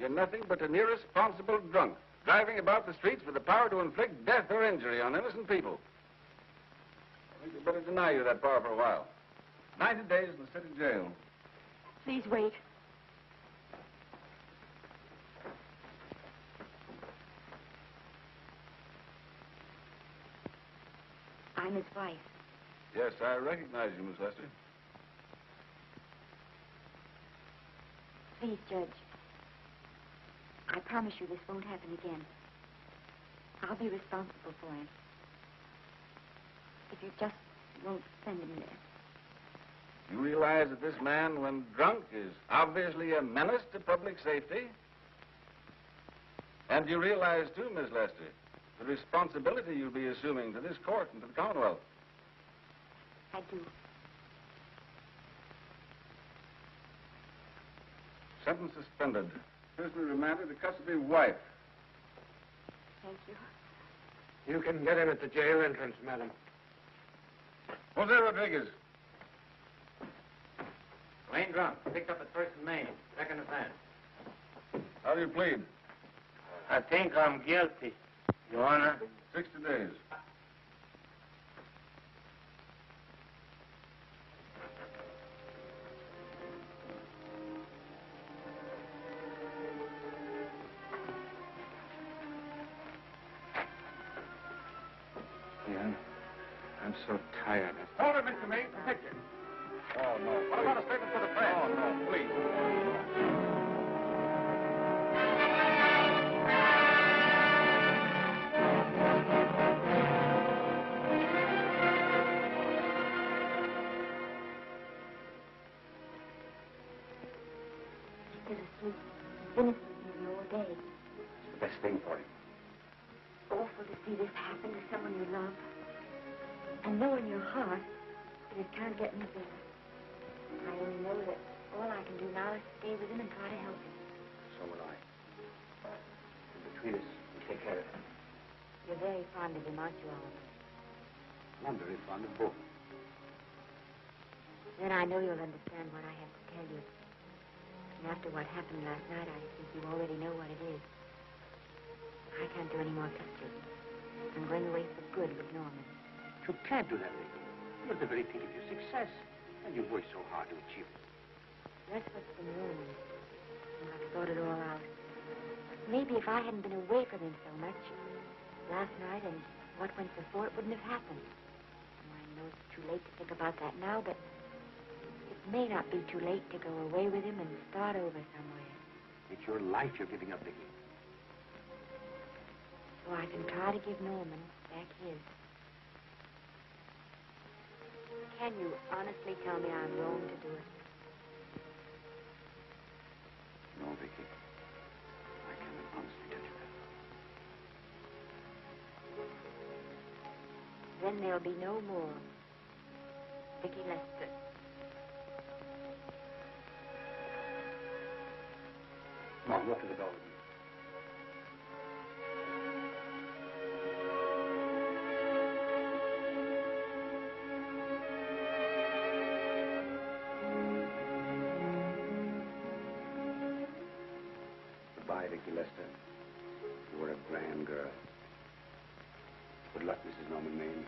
S3: You're nothing but an irresponsible drunk, driving about the streets with the power to inflict death or injury on innocent people. I think we'd better deny you that power for a while. 90 days in the city jail.
S2: Please wait. I'm his wife.
S3: Yes, I recognize you, Miss Lester.
S2: Please, Judge. I promise you this won't happen again. I'll be responsible for him. If you just won't send him there.
S3: You realize that this man, when drunk, is obviously a menace to public safety? And you realize, too, Miss Lester, the responsibility you'll be assuming to this court and to the Commonwealth.
S2: I do.
S3: Sentence suspended. Prisoner remanded to custody of wife.
S2: Thank you.
S8: You can get him at the jail entrance, madam.
S3: Jose Rodriguez.
S17: Plain drunk, picked up at 1st and Main. Second offense.
S3: How do you plead?
S12: I think I'm guilty, Your Honor.
S3: 60 days.
S11: Yeah, I'm so tired.
S3: Hold it, Mr. Maine. Picture. Oh, no. What about a statement for the press? Oh, no, please.
S2: He's asleep innocently all day.
S11: It's the best thing for him.
S2: Awful to see this happen to someone you love. And know in your heart that it can't get any better. I only know that all I can do now is stay with him and try to help him.
S11: So will I. And between us, we'll take care of him.
S2: You're very fond of him, aren't you, Oliver?
S11: I'm very fond of both.
S2: Then I know you'll understand what I have to tell you. And after what happened last night, I think you already know what it is. I can't do any more pictures. I'm going away for good with Norman.
S11: You can't do that, Vicky. You're at the very peak of your success. And you've worked so hard to achieve it.
S2: That's what's been wrong. And I've thought it all out. Maybe if I hadn't been away from him so much, last night and what went before, it wouldn't have happened. I know it's too late to think about that now, but it may not be too late to go away with him and start over somewhere.
S11: It's your life you're giving up, Vicky.
S2: So I can try to give Norman back his. Can you honestly tell me I'm wrong to do it?
S11: No, Vicky. I can't honestly tell you that.
S2: Then there'll be no more Vicky Lester.
S11: Come on, go up to the door with me. Goodbye, Vicky Lester. You were a grand girl. Good luck, Mrs. Norman Maine.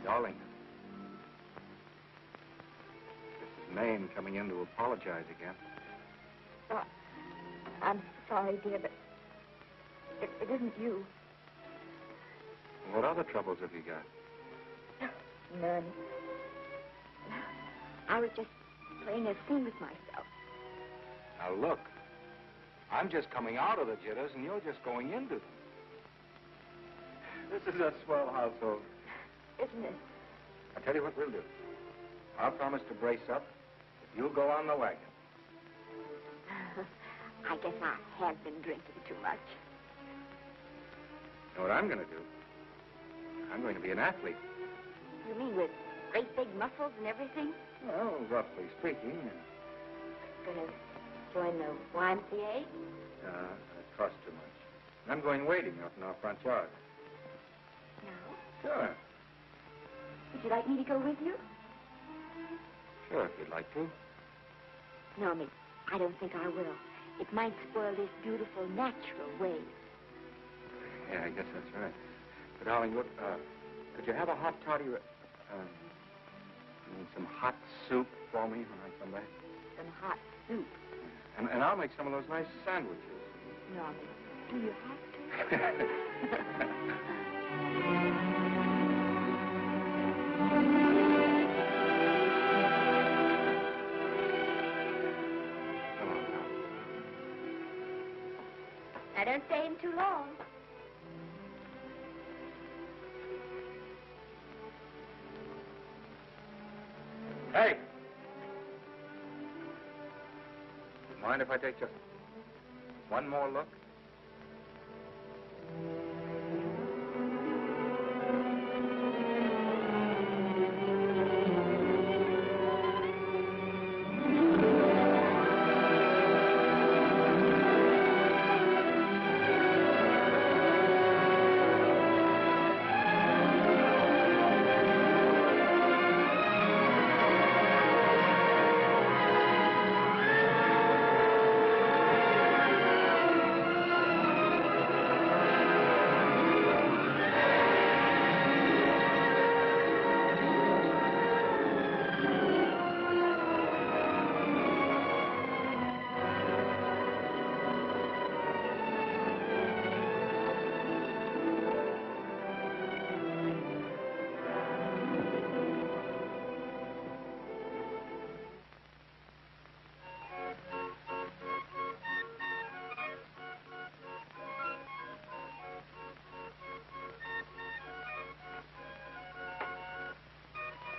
S3: Darling, this is Maine coming in to apologize again.
S2: Oh, I'm sorry, dear, but it isn't you.
S3: What other troubles have you got?
S2: None. I was just playing a scene with myself.
S3: Now, look. I'm just coming out of the jitters, and you're just going into them. This is a swell household.
S2: Isn't it?
S3: I'll tell you what we'll do. I'll promise to brace up if you'll go on the wagon.
S2: I guess I have been drinking too much.
S3: You know what I'm going to do? I'm going to be an athlete.
S2: You mean with great big muscles and everything?
S3: Well, roughly speaking.
S2: Gonna join the YMCA?
S3: It costs too much. I'm going wading out in our front yard.
S2: No.
S3: Sure.
S2: Would you like me to go with you?
S3: Sure, if you'd like to.
S2: No, Miss, I don't think I will. It might spoil this beautiful, natural wave.
S3: Yeah, I guess that's right. But, darling, look, could you have a hot toddy, some hot soup for me when I come back?
S2: Some hot soup?
S3: And I'll make some of those nice sandwiches.
S2: No, Miss, do you have to? I don't stay in too long.
S3: Hey! Do you mind if I take just one more look?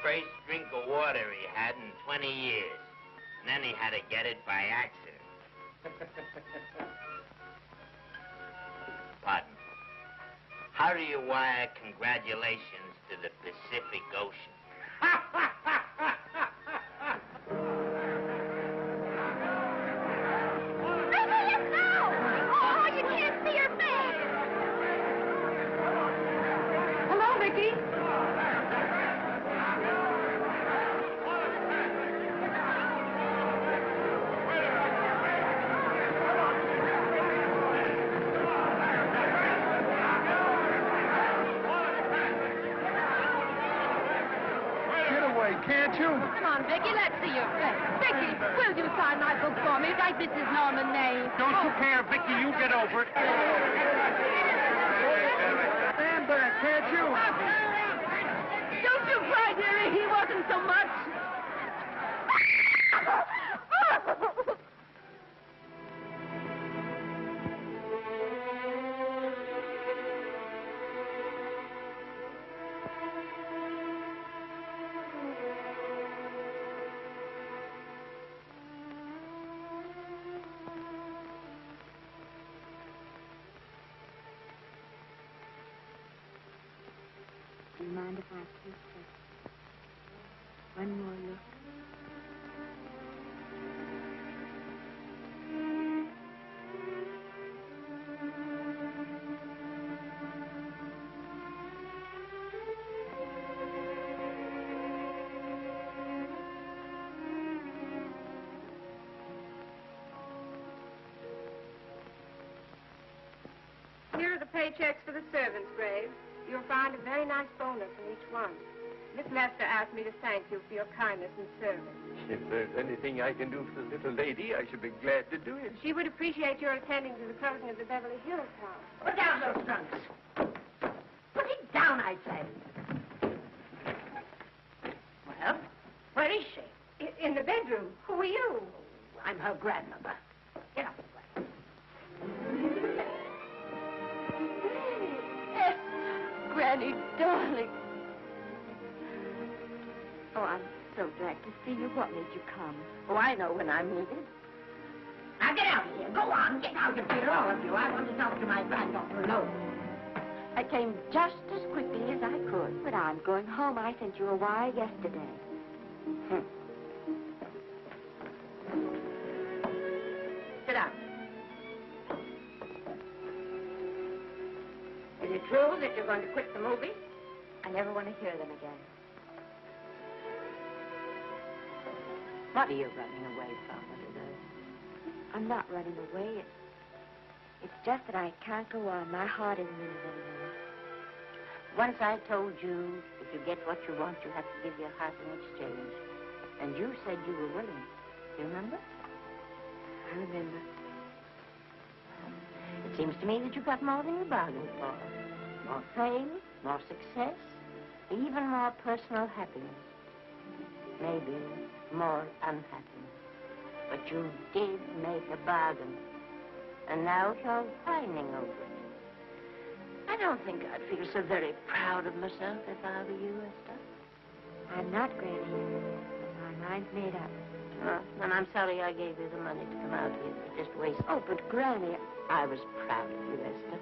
S12: first drink of water he had in 20 years. And then he had to get it by accident. Pardon. How do you wire congratulations to the Pacific Ocean?
S2: Oh, you can't see her face.
S1: Hello, Vicky.
S7: Can't you?
S2: Come on, Vicky, let's see your face. Vicky, will you sign my book for me? Write Mrs. Norman May.
S8: Don't you care, Vicky? You get over it.
S7: Stand back, can't you?
S1: Don't you cry, dearie. He wasn't so much.
S10: Do you mind if I take one more look?
S18: Here are the paychecks for the servants, Graves. You'll find a very nice bonus in each one. Miss Lester asked me to thank you for your kindness and service.
S19: If there's anything I can do for the little lady, I should be glad to do it.
S18: She would appreciate your attending to the closing of the Beverly Hills house.
S5: Put down those trunks. Put it down, I say. Well, where is she?
S18: In the bedroom. Who are you?
S5: I'm her grandmother. Get up.
S2: Granny, darling. Oh, I'm so glad to see you. What made you come?
S5: Oh, I know when I'm needed. Now get out of here. Go on. Get out of here, all of you. I want to talk to my granddaughter alone.
S2: I came just as quickly as I could, but I'm going home. I sent you a wire yesterday.
S5: Sit down. Is it true that you're going to quit the movie?
S2: I never want to hear them again.
S5: What are you running away from, little girl?
S2: I'm not running away. It's just that I can't go on. My heart isn't in it anymore.
S5: Once I told you if you get what you want, you have to give your heart in exchange. And you said you were willing. You remember?
S2: I remember.
S5: It seems to me that you got more than you bargained for. More fame, more success, even more personal happiness. Maybe more unhappiness. But you did make a bargain. And now you're whining over it. I don't think I'd feel so very proud of myself if I were you, Esther.
S2: I'm not, Granny. My mind's made up.
S5: Well, and I'm sorry I gave you the money to come out here. It just wasted.
S2: Oh, but Granny...
S5: I was proud of you, Esther.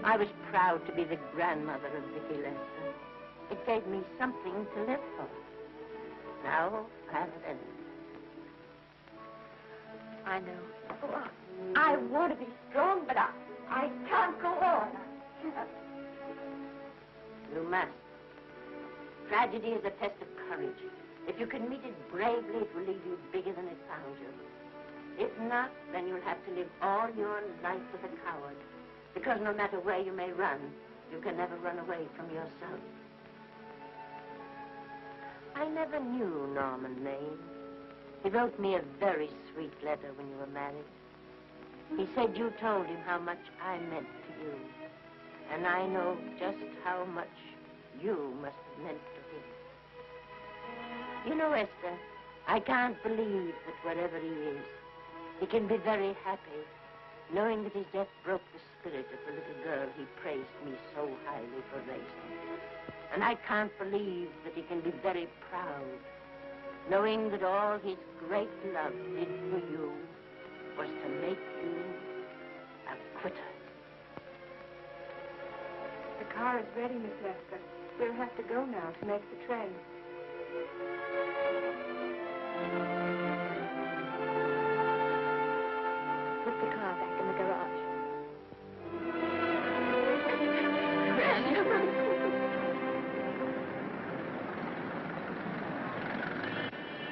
S5: I was proud to be the grandmother of Vicky Lester. It gave me something to live for. Now, I've ended.
S2: I know. Oh, I want to be strong, but I can't go on.
S5: You must. Tragedy is a test of courage. If you can meet it bravely, it will leave you bigger than it found you. If not, then you'll have to live all your life as a coward. Because no matter where you may run, you can never run away from yourself. I never knew Norman Maine. He wrote me a very sweet letter when you were married. He said you told him how much I meant to you. And I know just how much you must have meant to him. You know, Esther, I can't believe that wherever he is, he can be very happy, knowing that his death broke the spirit of the little girl he praised me so highly for raising. And I can't believe that he can be very proud, knowing that all his great love did for you was to make you a quitter.
S18: The car is ready, Miss Lester. We'll have to go now to make the train.
S2: Put the car back in the garage.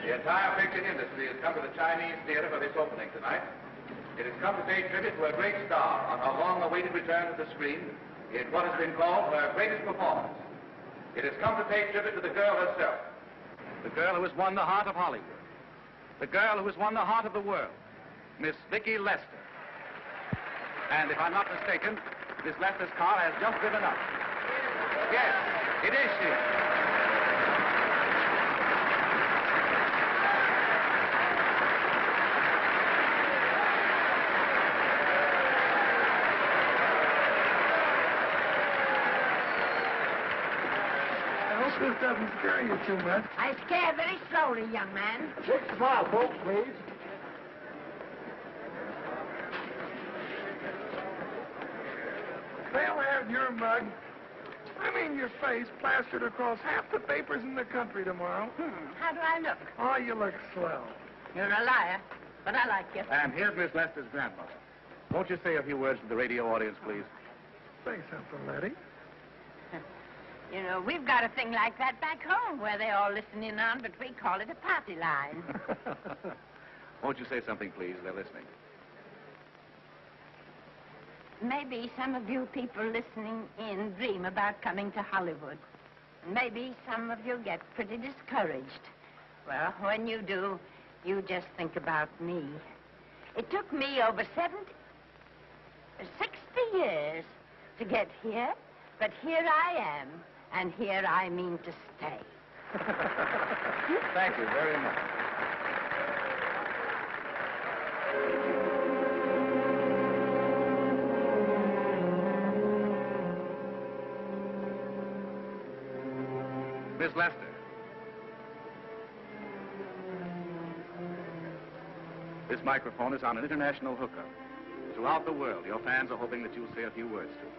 S3: The entire picture industry has come to the Chinese theater for this opening tonight. It has come to pay tribute to a great star on her long-awaited return to the screen in what has been called her greatest performance. It has come to pay tribute to the girl herself. The girl who has won the heart of Hollywood. The girl who has won the heart of the world. Miss Vicki Lester. And if I'm not mistaken, Miss Lester's car has just driven up. Yes, it is she.
S7: This doesn't scare you too much.
S4: I scare very slowly, young man.
S7: Smile, folks, please. They'll have your mug, your face, plastered across half the papers in the country tomorrow.
S5: How do I look?
S7: Oh, you look swell.
S5: You're a liar, but I like you.
S3: And here's Miss Lester's grandmother. Won't you say a few words to the radio audience, please?
S7: Say something, Letty.
S5: You know, we've got a thing like that back home where they all listen in on, but we call it a party line.
S3: Won't you say something, please? They're listening.
S5: Maybe some of you people listening in dream about coming to Hollywood. Maybe some of you get pretty discouraged. Well, when you do, you just think about me. It took me over 60 years to get here, but here I am. And here I mean to stay.
S3: Thank you very much. Miss Lester. This microphone is on an international hookup. Throughout the world, your fans are hoping that you'll say a few words to them.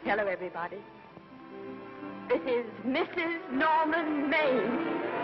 S2: Hello, everybody. This is Mrs. Norman Maine.